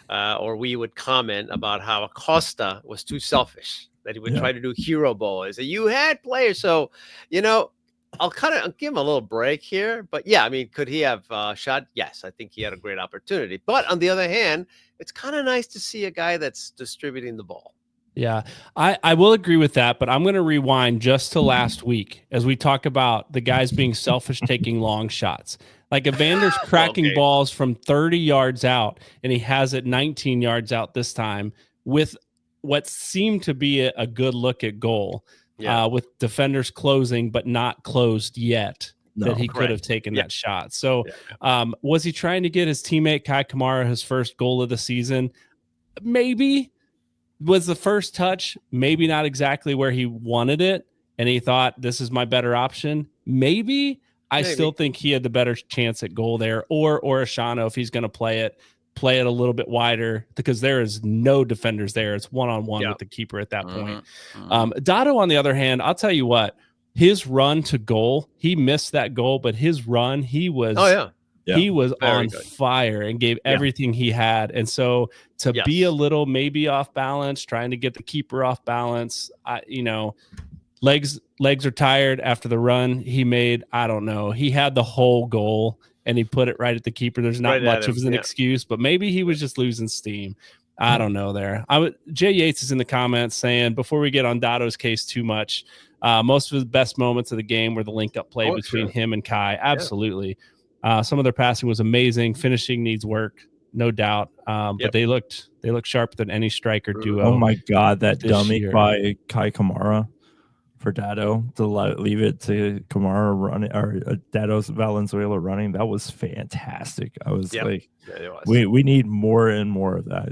or we would comment about how Acosta was too selfish, that he would try to do hero ball. Is that you had players? So, I'll give him a little break here. But yeah, I mean, could he have shot? Yes, I think he had a great opportunity. But on the other hand, it's kind of nice to see a guy that's distributing the ball. Yeah, I will agree with that, but I'm going to rewind just to last week as we talk about the guys being selfish, taking long shots. Evander's cracking balls from 30 yards out, and he has it 19 yards out this time with what seemed to be a good look at goal. with defenders closing but not closed yet. No, that he could have taken that shot. So was he trying to get his teammate Kai Kamara his first goal of the season? Maybe. Was the first touch maybe not exactly where he wanted it, and he thought this is my better option? Maybe. I still think he had the better chance at goal there, or Ashano, if he's going to play it a little bit wider, because there is no defenders there. It's one-on-one with the keeper at that point. Dotto, on the other hand, I'll tell you what, his run to goal, he missed that goal, but his run, he was he was on fire and gave everything he had. And so to be a little maybe off balance, trying to get the keeper off balance, legs are tired after the run he made. I don't know. He had the whole goal and he put it right at the keeper. There's not much of an excuse, but maybe he was just losing steam. I don't know there. Jay Yates is in the comments saying, before we get on Dotto's case too much, most of the best moments of the game were the link-up play between him and Kai. Absolutely. Some of their passing was amazing. Finishing needs work, no doubt. But they looked sharper than any striker duo. Oh my God, that dummy by Kai Kamara for Dado to leave it to Kamara running, or Dado's Valenzuela running. That was fantastic. I was we need more and more of that.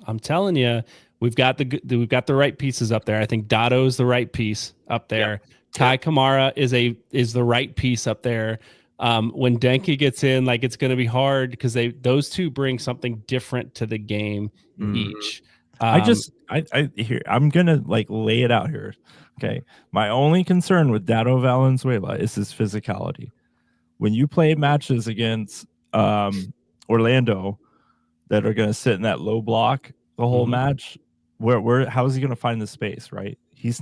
I'm telling you, we've got the right pieces up there. I think Dotto is the right piece up there. Kai Kamara is the right piece up there. When Denke gets in, like, it's going to be hard because those two bring something different to the game each. I'm gonna lay it out here. Okay, my only concern with Dado Valenzuela is his physicality. When you play matches against Orlando that are going to sit in that low block the whole match, how is he going to find the space? Right, he's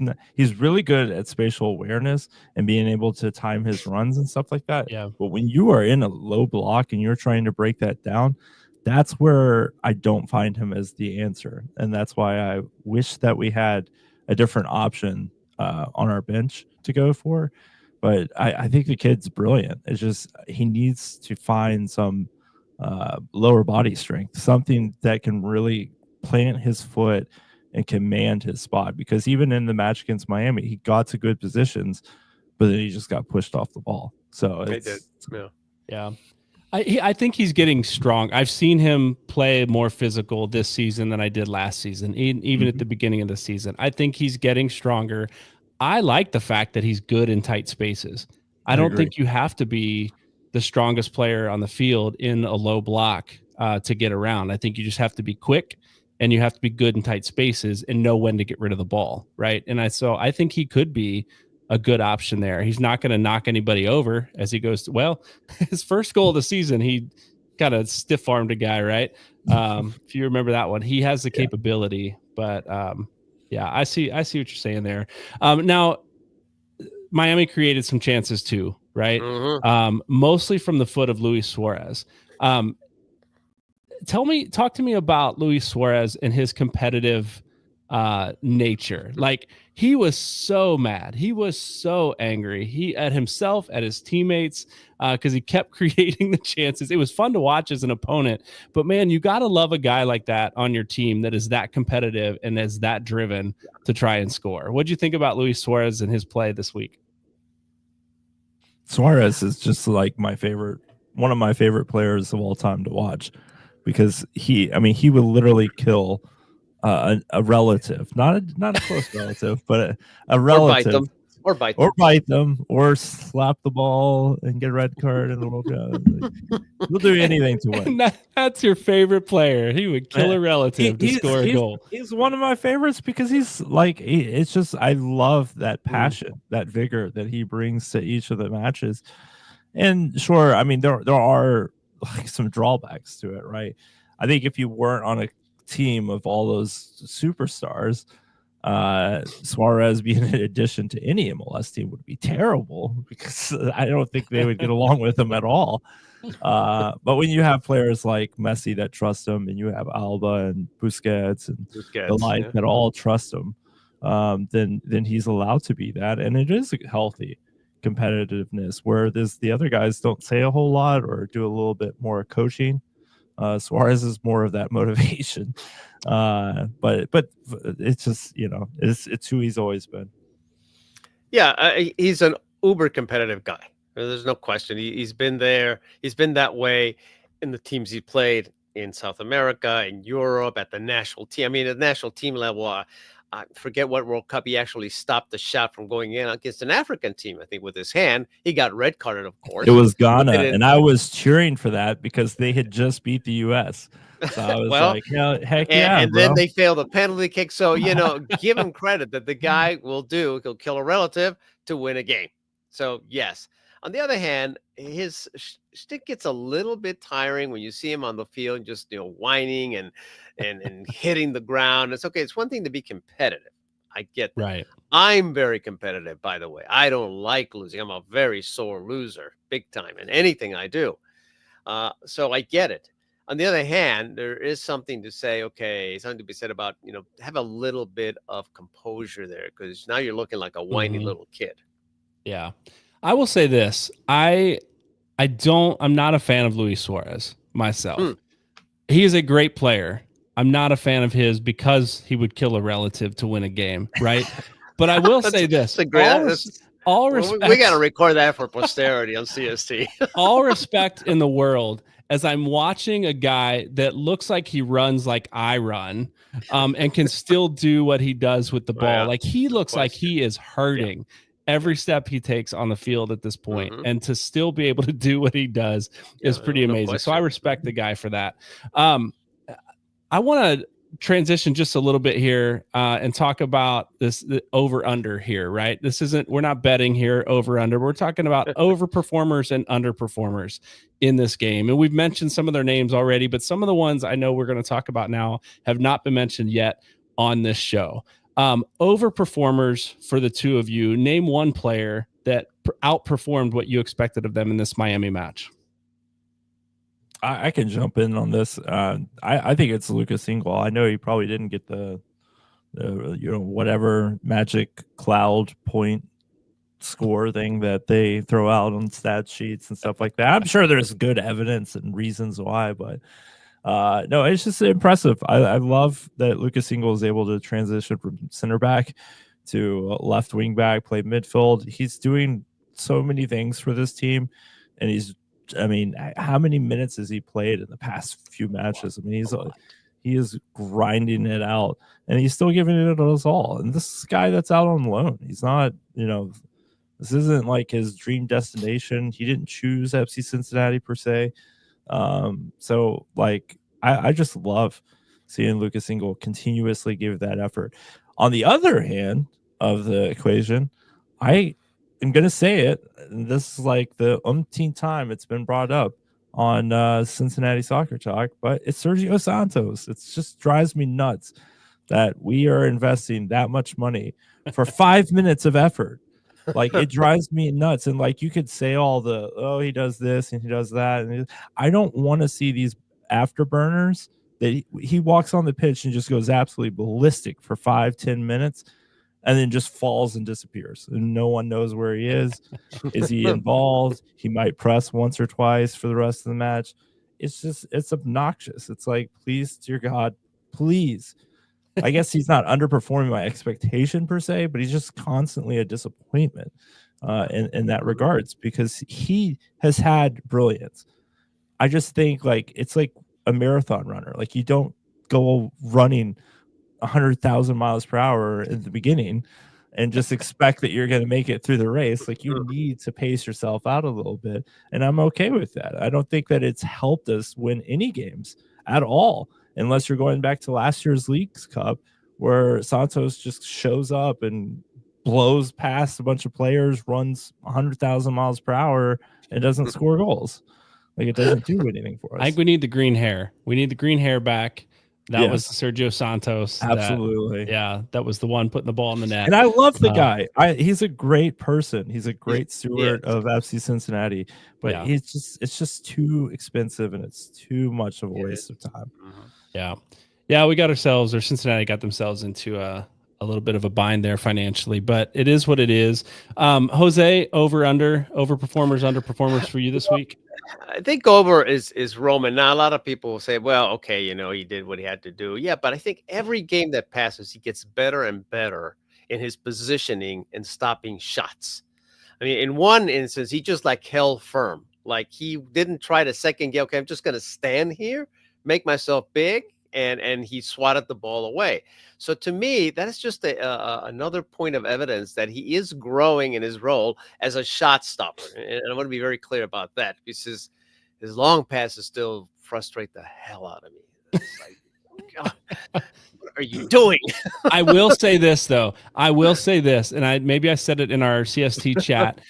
really good at spatial awareness and being able to time his runs and stuff like that. But when you are in a low block and you're trying to break that down, that's where I don't find him as the answer, and that's why I wish that we had a different option on our bench to go for. But I think the kid's brilliant. It's just he needs to find some lower body strength, something that can really plant his foot and command his spot, because even in the match against Miami, he got to good positions, but then he just got pushed off the ball. So I think he's getting strong. I've seen him play more physical this season than I did last season, even at the beginning of the season. I think he's getting stronger. I like the fact that he's good in tight spaces. I don't think you have to be the strongest player on the field in a low block to get around. I think you just have to be quick, and you have to be good in tight spaces and know when to get rid of the ball, right? And I think he could be a good option there. He's not going to knock anybody over as he goes to, his first goal of the season, he kind of stiff-armed a guy, right? If you remember that one, he has the capability, but I see what you're saying there. Now, Miami created some chances too, right? Mostly from the foot of Luis Suarez. Talk to me about Luis Suarez and his competitive nature. Like, he was so mad. He was so angry. At himself, at his teammates, because he kept creating the chances. It was fun to watch as an opponent, but man, you got to love a guy like that on your team that is that competitive and is that driven to try and score. What'd you think about Luis Suarez and his play this week? Suarez is just like one of my favorite players of all time to watch, because he would literally kill a relative, not a close relative, but a relative, or bite them, or slap the ball and get a red card in the World Cup. We'll do anything to win. That's your favorite player. He would kill a relative to score a goal. He's one of my favorites because he's it's just, I love that passion, that vigor that he brings to each of the matches. And sure, there are some drawbacks to it, right? I think if you weren't on a team of all those superstars, Suarez being an addition to any MLS team would be terrible, because I don't think they would get along with him at all. But when you have players like Messi that trust him, and you have Alba and Busquets and the like that all trust him, then he's allowed to be that, and it is a healthy competitiveness where the other guys don't say a whole lot or do a little bit more coaching. Suarez is more of that motivation, but it's just it's who he's always been. Yeah, he's an uber competitive guy. There's no question. He's been there. He's been that way in the teams he played in South America, in Europe, at the national team. I mean, at the national team level, I forget what World Cup he actually stopped the shot from going in against an African team. I think with his hand, he got red carded, of It course. was But they Ghana, didn't. and I was cheering for that because they had just beat the US. So I was Well, like, yeah, heck and, yeah, and then bro. they failed a penalty kick. So, give him credit that the guy he'll kill a relative to win a game. So, yes. On the other hand, his shtick gets a little bit tiring when you see him on the field, just, whining and hitting the ground. It's okay. It's one thing to be competitive. I get that. Right. I'm very competitive, by the way. I don't like losing. I'm a very sore loser, big time, in anything I do. So I get it. On the other hand, there is something to say, okay, something to be said about, have a little bit of composure there because now you're looking like a whiny Mhm. little kid. Yeah. I will say this. I'm not a fan of Luis Suarez Hmm. myself. He is a great player. I'm not a fan of his because he would kill a relative to win a game, right? But I will that's, say that's this: a great, that's, all well, we got to respect, record that for posterity on CST. all respect in the world as I'm watching a guy that looks like he runs like I run, and can still do what he does with the ball. Yeah, Like he no looks like question. he is Yeah. hurting every step he takes on the field at this point, Hmm. and to still be able to do what he does Yeah, is pretty no amazing. So I question. respect the guy for that. Um, I want to transition just a little bit here, and talk about the over under here, right? We're not betting here over under. We're talking about overperformers and underperformers in this game. And we've mentioned some of their names already, but some of the ones I know we're going to talk about now have not been mentioned yet on this show. Overperformers for the two of you, name one player that outperformed what you expected of them in this Miami match. I can jump in on this. I think it's Lucas Ingall. I know he probably didn't get the whatever magic cloud point score thing that they throw out on stat sheets and stuff like that. I'm sure there's good evidence and reasons why, but no, it's just impressive. I love that Lucas Ingall is able to transition from center back to left wing back, play midfield. He's doing so many things for this team, and I mean, how many minutes has he played in the past few matches? I mean, he is grinding it out, and he's still giving it to us all. And this guy that's out on loan, he's not, this isn't like his dream destination. He didn't choose FC Cincinnati per se. So like I just love seeing Lucas Ingall continuously give that effort. On the other hand of the equation, I am gonna say it. And this is like the umpteenth time it's been brought up on Cincinnati Soccer Talk, but it's Sergio Santos. It just drives me nuts that we are investing that much money for 5 minutes of effort. Like it drives me nuts. And like you could say all the he does this and he does that, and I don't want to see these afterburners that he walks on the pitch and just goes absolutely ballistic for 5-10 minutes and then just falls and disappears and no one knows where he is. Is he involved? He might press once or twice for the rest of the match. It's obnoxious. It's like, please, dear God, please. I guess he's not underperforming my expectation per se, but he's just constantly a disappointment in that regards because he has had brilliance. I just think like it's like a marathon runner. Like you don't go running 100,000 miles per hour in the beginning and just expect that you're going to make it through the race. Like you need to pace yourself out a little bit. And I'm okay with that. I don't think that it's helped us win any games at all, unless you're going back to last year's Leagues Cup where Santos just shows up and blows past a bunch of players, runs 100,000 miles per hour, and doesn't score goals. Like it doesn't do anything for us. I think we need the green hair. We need the green hair back. That Yes. was Sergio Santos. Absolutely. That was the one putting the ball in the net. And I love the guy. He's a great person. He's a great steward of FC Cincinnati, but it's just too expensive and it's too much of a waste of time. Yeah, we got ourselves, or Cincinnati got themselves into a little bit of a bind there financially, but it is what it is. Jose, overperformers, underperformers for you this week? I think over is Roman. Now, a lot of people will say, well, okay, he did what he had to do. Yeah, but I think every game that passes, he gets better and better in his positioning and stopping shots. I mean, in one instance, he just like held firm. Like he didn't try to second guess. Okay, I'm just going to stand here, make myself big, and he swatted the ball away. So to me, that is just another point of evidence that he is growing in his role as a shot stopper. And I want to be very clear about that because his long passes still frustrate the hell out of me. It's like, God, what are you doing? I will say this though. I will say this, and maybe I said it in our CST chat.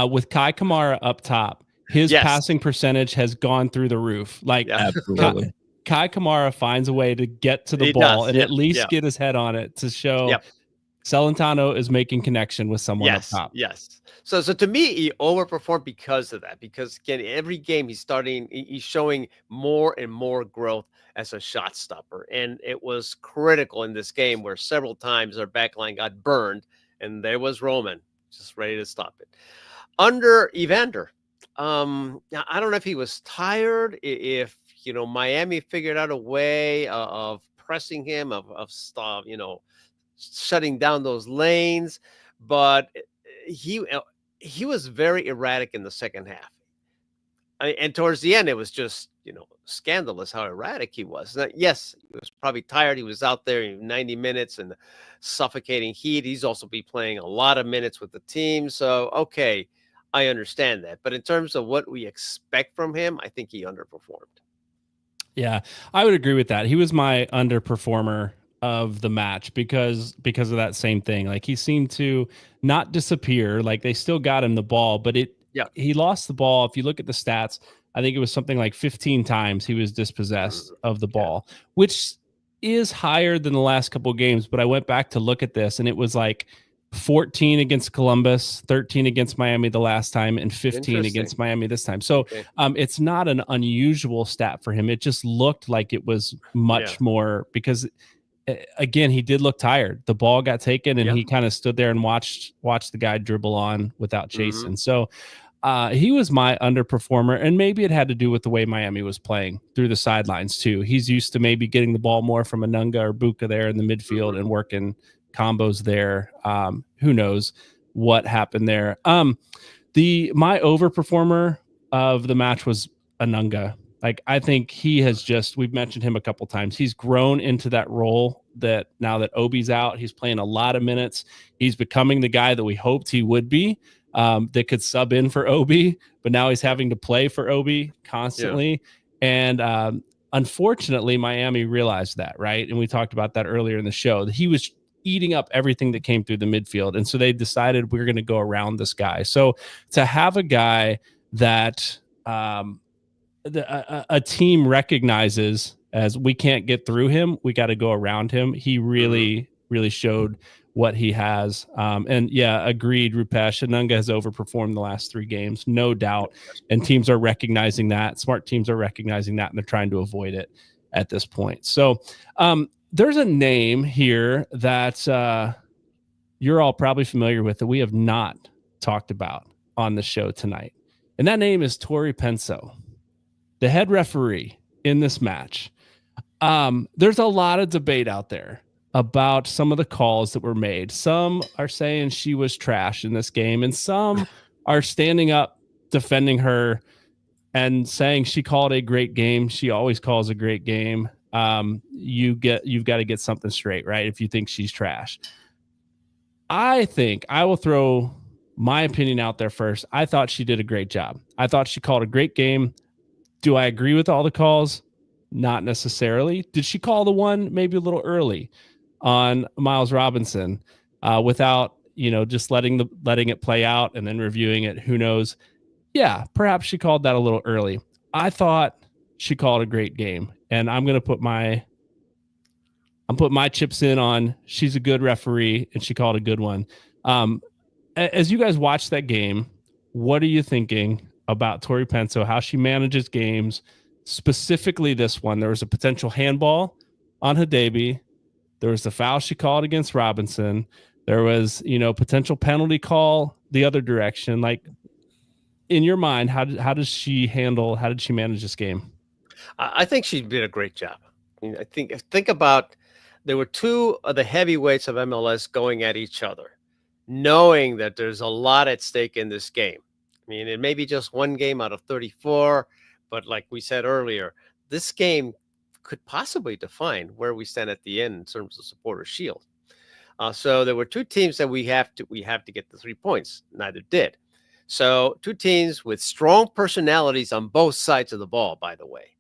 With Kai Kamara up top, his Yes. passing percentage has gone through the roof. Like Yeah. Absolutely. Kai Kamara finds a way to get to the He ball does, and yeah, at least yeah. get his head on it to show Yep. Celentano is making connection with someone up Yes, top. yes. So to me, he overperformed because of that. Because again, every game he's showing more and more growth as a shot stopper, and it was critical in this game where several times our backline got burned, and there was Roman just ready to stop it. Under Evander, now, I don't know if he was tired, if Miami figured out a way of pressing him, of stop, shutting down those lanes, but he was very erratic in the second half. And towards the end, it was just scandalous how erratic he was. Now, yes, he was probably tired. He was out there in 90 minutes and suffocating heat. He's also be playing a lot of minutes with the team. So okay, I understand that. But in terms of what we expect from him, I think he underperformed. Yeah, I would agree with that. He was my underperformer of the match because of that same thing. Like he seemed to not disappear. Like they still got him the ball, but he lost the ball. If you look at the stats, I think it was something like 15 times he was dispossessed of the ball, which is higher than the last couple of games. But I went back to look at this and it was like 14 against Columbus, 13 against Miami the last time, and 15 against Miami this time. So it's not an unusual stat for him. It just looked like it was much more because, again, he did look tired. The ball got taken and he kind of stood there and watched the guy dribble on without chasing. So he was my underperformer, and maybe it had to do with the way Miami was playing through the sidelines too. He's used to maybe getting the ball more from Anunga or Buka there in the midfield and working combos there. Who knows what happened there? My overperformer of the match was Anunga. Like I think we've mentioned him a couple times. He's grown into that role that now that Obi's out, he's playing a lot of minutes. He's becoming the guy that we hoped he would be, that could sub in for Obi, but now he's having to play for Obi constantly. And unfortunately, Miami realized that, right? And we talked about that earlier in the show, that he was eating up everything that came through the midfield. And so they decided we're going to go around this guy. So to have a guy that a team recognizes as we can't get through him, we got to go around him. He really showed what he has. And yeah, agreed, Rupesh. Anunga has overperformed the last 3 games, no doubt. And teams are recognizing that. Smart teams are recognizing that, and they're trying to avoid it at this point. So there's a name here that you're all probably familiar with that we have not talked about on the show tonight. And that name is Tori Penso, the head referee in this match. There's a lot of debate out there about some of the calls that were made. Some are saying she was trash in this game, and some are standing up defending her and saying she called a great game. She always calls a great game. You've got to get something straight, right? If you think she's trash. I think I will throw my opinion out there first. I thought she did a great job. I thought she called a great game. Do I agree with all the calls? Not necessarily. Did she call the one maybe a little early on Miles Robinson without, just letting it play out and then reviewing it? Who knows? Yeah, perhaps she called that a little early. I thought she called a great game, and I'm going to put my chips in on she's a good referee and she called a good one. As you guys watch that game, what are you thinking about Tori Penso, how she manages games, specifically this one? There was a potential handball on Hadebe. There was the foul she called against Robinson. There was, potential penalty call the other direction. Like, in your mind, how did she manage this game? I think she did a great job. I mean, think about there were two of the heavyweights of MLS going at each other, knowing that there's a lot at stake in this game. I mean, it may be just one game out of 34, but like we said earlier, this game could possibly define where we stand at the end in terms of Supporters' Shield. So there were two teams that we have to get the 3 points. Neither did. So two teams with strong personalities on both sides of the ball, by the way.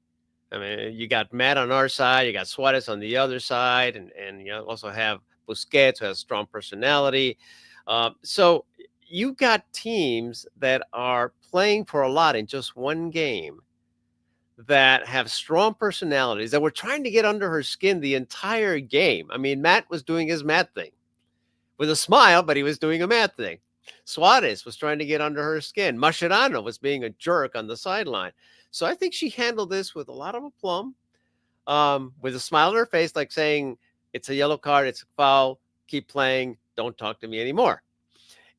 I mean, you got Matt on our side, you got Suarez on the other side, and you also have Busquets, who has strong personality. So you got teams that are playing for a lot in just one game that have strong personalities that were trying to get under her skin the entire game. I mean, Matt was doing his Matt thing with a smile, but he was doing a Matt thing. Suarez was trying to get under her skin. Mascherano was being a jerk on the sideline. So I think she handled this with a lot of aplomb, with a smile on her face, like saying, it's a yellow card, it's a foul, keep playing, don't talk to me anymore.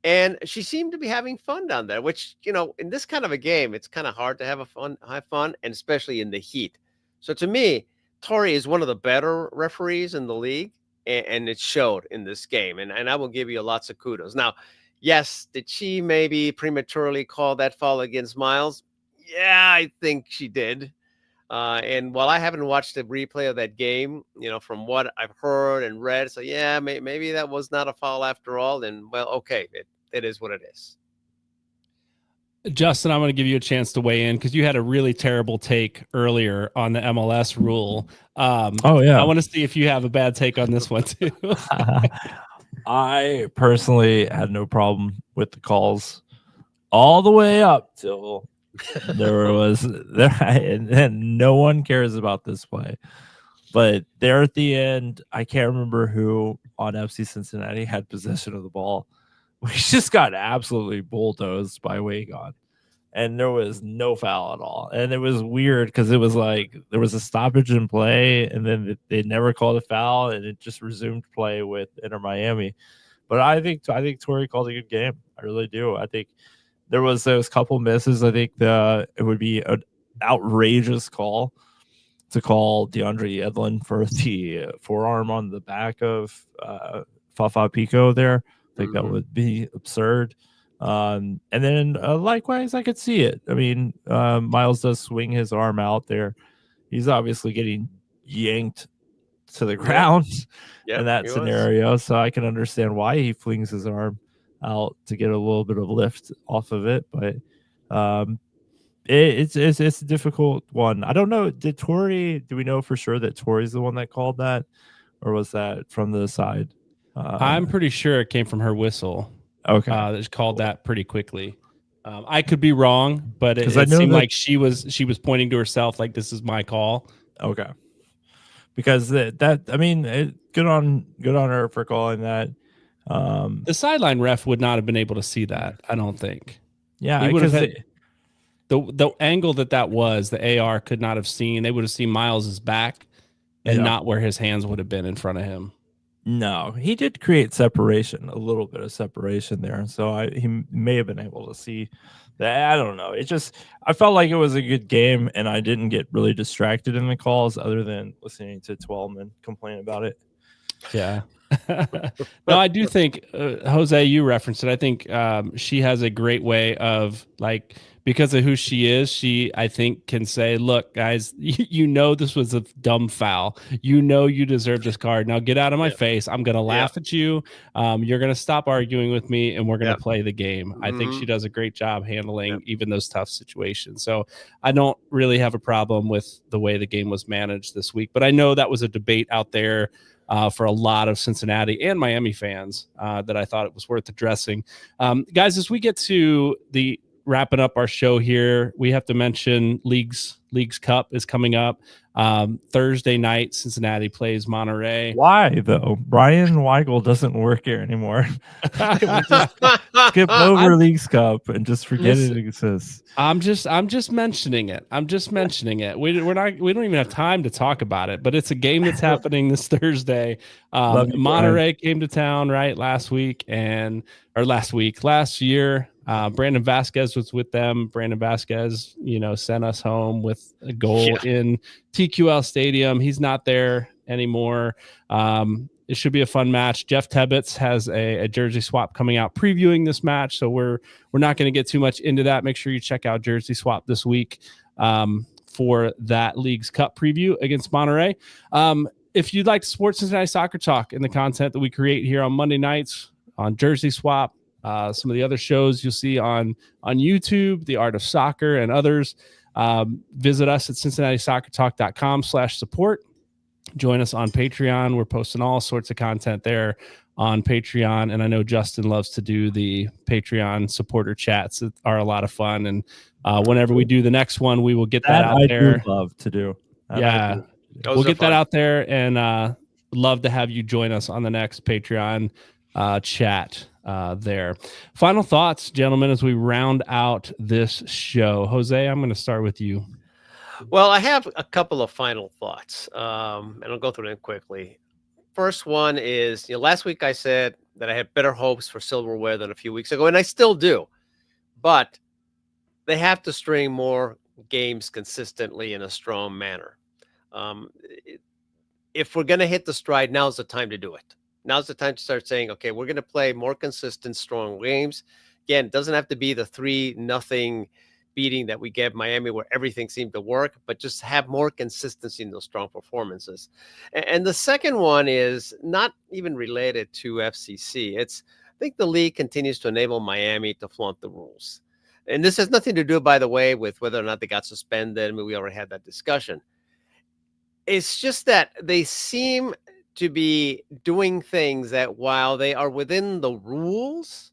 And she seemed to be having fun down there, which, in this kind of a game, it's kind of hard to have fun, and especially in the heat. So to me, Tori is one of the better referees in the league, and it showed in this game. And I will give you lots of kudos. Now, yes, did she maybe prematurely call that foul against Miles? Yeah, I think she did. And while I haven't watched the replay of that game, from what I've heard and read, so yeah, maybe that was not a foul after all. Then, well, okay, it is what it is. Justin, I'm going to give you a chance to weigh in because you had a really terrible take earlier on the MLS rule. Oh, yeah. I want to see if you have a bad take on this one, too. I personally had no problem with the calls all the way up till and no one cares about this play. But there at the end, I can't remember who on FC Cincinnati had possession of the ball. We just got absolutely bulldozed by Wagon, and there was no foul at all. And it was weird because it was like there was a stoppage in play, and then they never called a foul, and it just resumed play with Inter Miami. But I think Tori called a good game. I really do. I think there was those couple misses. I think it would be an outrageous call to call DeAndre Yedlin for the forearm on the back of Fafa Pico there. I think that would be absurd. And then likewise, I could see it. I mean, Miles does swing his arm out there. He's obviously getting yanked to the ground in that scenario. So I can understand why he flings his arm out to get a little bit of lift off of it. But it's a difficult one. I don't know. Do we know for sure that Tori's the one that called that? Or was that from the side? I'm pretty sure it came from her whistle. Okay. That called that pretty quickly. I could be wrong, but it seemed like she was pointing to herself like, this is my call. Okay. Because good on her for calling that. The sideline ref would not have been able to see that, I don't think. Yeah, he would have had the angle that was, the AR could not have seen. They would have seen Miles's back and not where his hands would have been in front of him. No, he did create separation, a little bit of separation there. So he may have been able to see that. I don't know. I felt like it was a good game, and I didn't get really distracted in the calls other than listening to Twelman complain about it. Yeah. No, I do think, Jose, you referenced it. I think she has a great way of, like, because of who she is, she, I think, can say, look, guys, you know this was a dumb foul. You know you deserve this card. Now get out of my face. I'm going to laugh at you. You're going to stop arguing with me, and we're going to play the game. I think she does a great job handling even those tough situations. So I don't really have a problem with the way the game was managed this week. But I know that was a debate out there for a lot of Cincinnati and Miami fans that I thought it was worth addressing. Guys, as we get to the wrapping up our show here, we have to mention Leagues Cup is coming up. Thursday night, Cincinnati plays Monterrey. Why, though? Brian Weigel doesn't work here anymore. Skip over Leagues Cup and just forget it exists. I'm just mentioning it. We don't even have time to talk about it, but it's a game that's happening this Thursday. Monterrey came to town last year. Brandon Vasquez was with them. Brandon Vasquez, sent us home with a goal in TQL Stadium. He's not there anymore. It should be a fun match. Jeff Tebbets has a jersey swap coming out previewing this match, so we're not going to get too much into that. Make sure you check out Jersey Swap this week for that Leagues Cup preview against Monterrey. If you'd like to support Cincinnati Soccer Talk and the content that we create here on Monday nights on Jersey Swap, some of the other shows you'll see on YouTube, The Art of Soccer and others, visit us at CincinnatiSoccerTalk.com/support. Join us on Patreon. We're posting all sorts of content there on Patreon. And I know Justin loves to do the Patreon supporter chats that are a lot of fun. And whenever we do the next one, we will get that out there. I love to do. Yeah. We'll get that out there and love to have you join us on the next Patreon chat there. Final thoughts, gentlemen, as we round out this show. Jose, I'm going to start with you. Well, I have a couple of final thoughts, and I'll go through them quickly. First one is, last week I said that I had better hopes for silverware than a few weeks ago, and I still do. But they have to string more games consistently in a strong manner. If we're going to hit the stride, now's the time to do it. Now's the time to start saying, okay, we're going to play more consistent, strong games. Again, it doesn't have to be the 3-0 beating that we gave Miami where everything seemed to work, but just have more consistency in those strong performances. And the second one is not even related to FCC. I think the league continues to enable Miami to flaunt the rules. And this has nothing to do, by the way, with whether or not they got suspended. I mean, we already had that discussion. It's just that they seem to be doing things that while they are within the rules,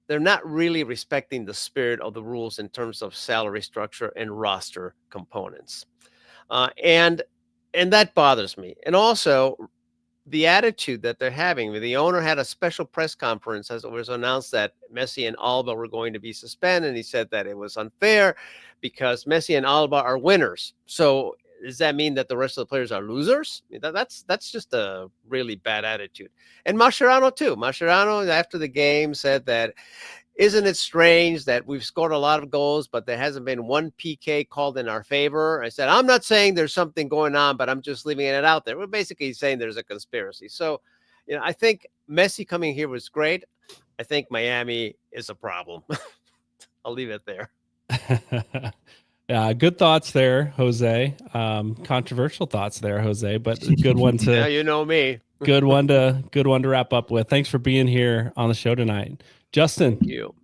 they're not really respecting the spirit of the rules in terms of salary structure and roster components. And that bothers me. And also the attitude that they're having. The owner had a special press conference as it was announced that Messi and Alba were going to be suspended. And he said that it was unfair because Messi and Alba are winners. So does that mean that the rest of the players are losers? That's just a really bad attitude. And Mascherano too. Mascherano after the game said that, isn't it strange that we've scored a lot of goals, but there hasn't been one PK called in our favor? I said, I'm not saying there's something going on, but I'm just leaving it out there. We're basically saying there's a conspiracy. So, I think Messi coming here was great. I think Miami is a problem. I'll leave it there. Yeah, good thoughts there, Jose. Controversial thoughts there, Jose, but a good one to. Yeah, you know me. good one to wrap up with. Thanks for being here on the show tonight, Justin. Thank you.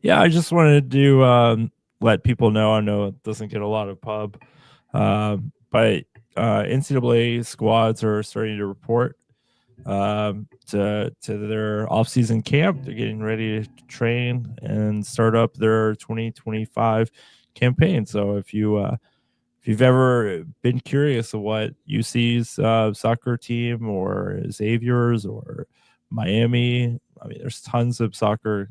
Yeah, I just wanted to let people know. I know it doesn't get a lot of pub, but NCAA squads are starting to report to their off-season camp. They're getting ready to train and start up their 2025 campaign. So if you've ever been curious of what UC's soccer team or Xavier's or Miami, I mean, there's tons of soccer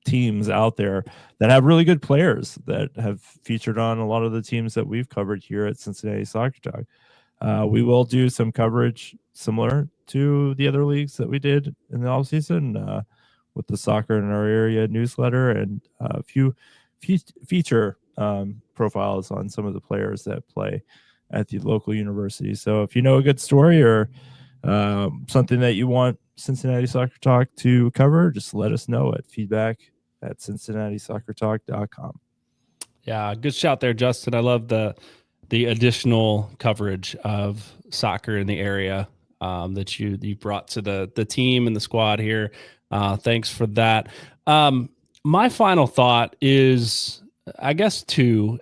teams out there that have really good players that have featured on a lot of the teams that we've covered here at Cincinnati Soccer Talk. We will do some coverage similar to the other leagues that we did in the offseason with the Soccer in Our Area newsletter and a few feature profiles on some of the players that play at the local university. So if you know a good story or something that you want Cincinnati Soccer Talk to cover, just let us know at feedback@CincinnatiSoccerTalk.com. Yeah, good shout there, Justin. I love the additional coverage of soccer in the area that you brought to the team and the squad here. Thanks for that. My final thought is, I guess,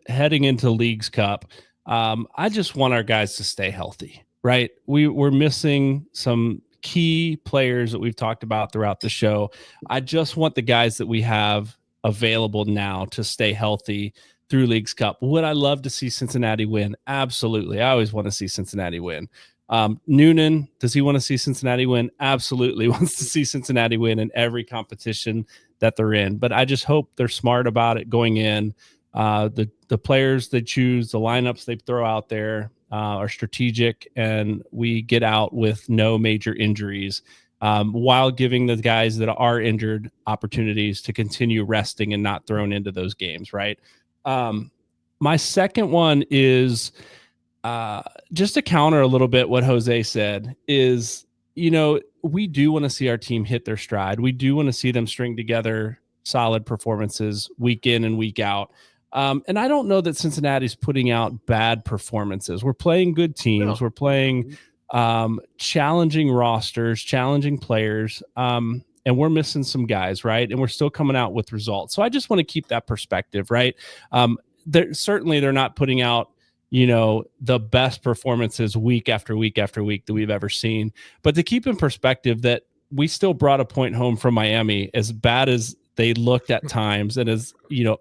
heading into Leagues Cup. I just want our guys to stay healthy, right? We're missing some key players that we've talked about throughout the show. I just want the guys that we have available now to stay healthy through Leagues Cup. Would I love to see Cincinnati win? Absolutely. I always want to see Cincinnati win. Noonan, does he want to see Cincinnati win? Absolutely wants to see Cincinnati win in every competition that they're in. But I just hope they're smart about it going in. The players they choose, the lineups they throw out there are strategic, and we get out with no major injuries while giving the guys that are injured opportunities to continue resting and not thrown into those games, right? My second one is just to counter a little bit what Jose said is, we do want to see our team hit their stride. We do want to see them string together solid performances week in and week out. And I don't know that Cincinnati's putting out bad performances. We're playing good teams. No. We're playing challenging rosters, challenging players. And we're missing some guys, right? And we're still coming out with results. So I just want to keep that perspective, right? They're not putting out, the best performances week after week after week that we've ever seen. But to keep in perspective that we still brought a point home from Miami, as bad as they looked at times and as,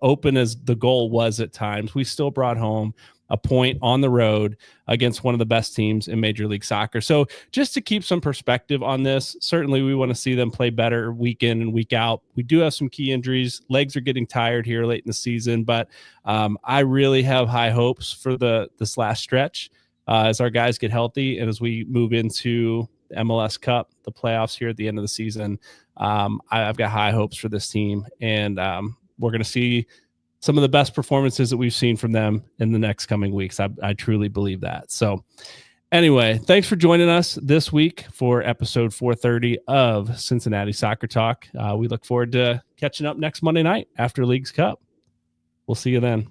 open as the goal was at times, we still brought home a point on the road against one of the best teams in Major League Soccer. So just to keep some perspective on this, certainly we want to see them play better week in and week out. We do have some key injuries. Legs are getting tired here late in the season, but I really have high hopes for this last stretch as our guys get healthy and as we move into the MLS Cup, the playoffs here at the end of the season. I've got high hopes for this team, and we're going to see some of the best performances that we've seen from them in the next coming weeks. I truly believe that. So anyway, thanks for joining us this week for episode 430 of Cincinnati Soccer Talk. We look forward to catching up next Monday night after League's Cup. We'll see you then.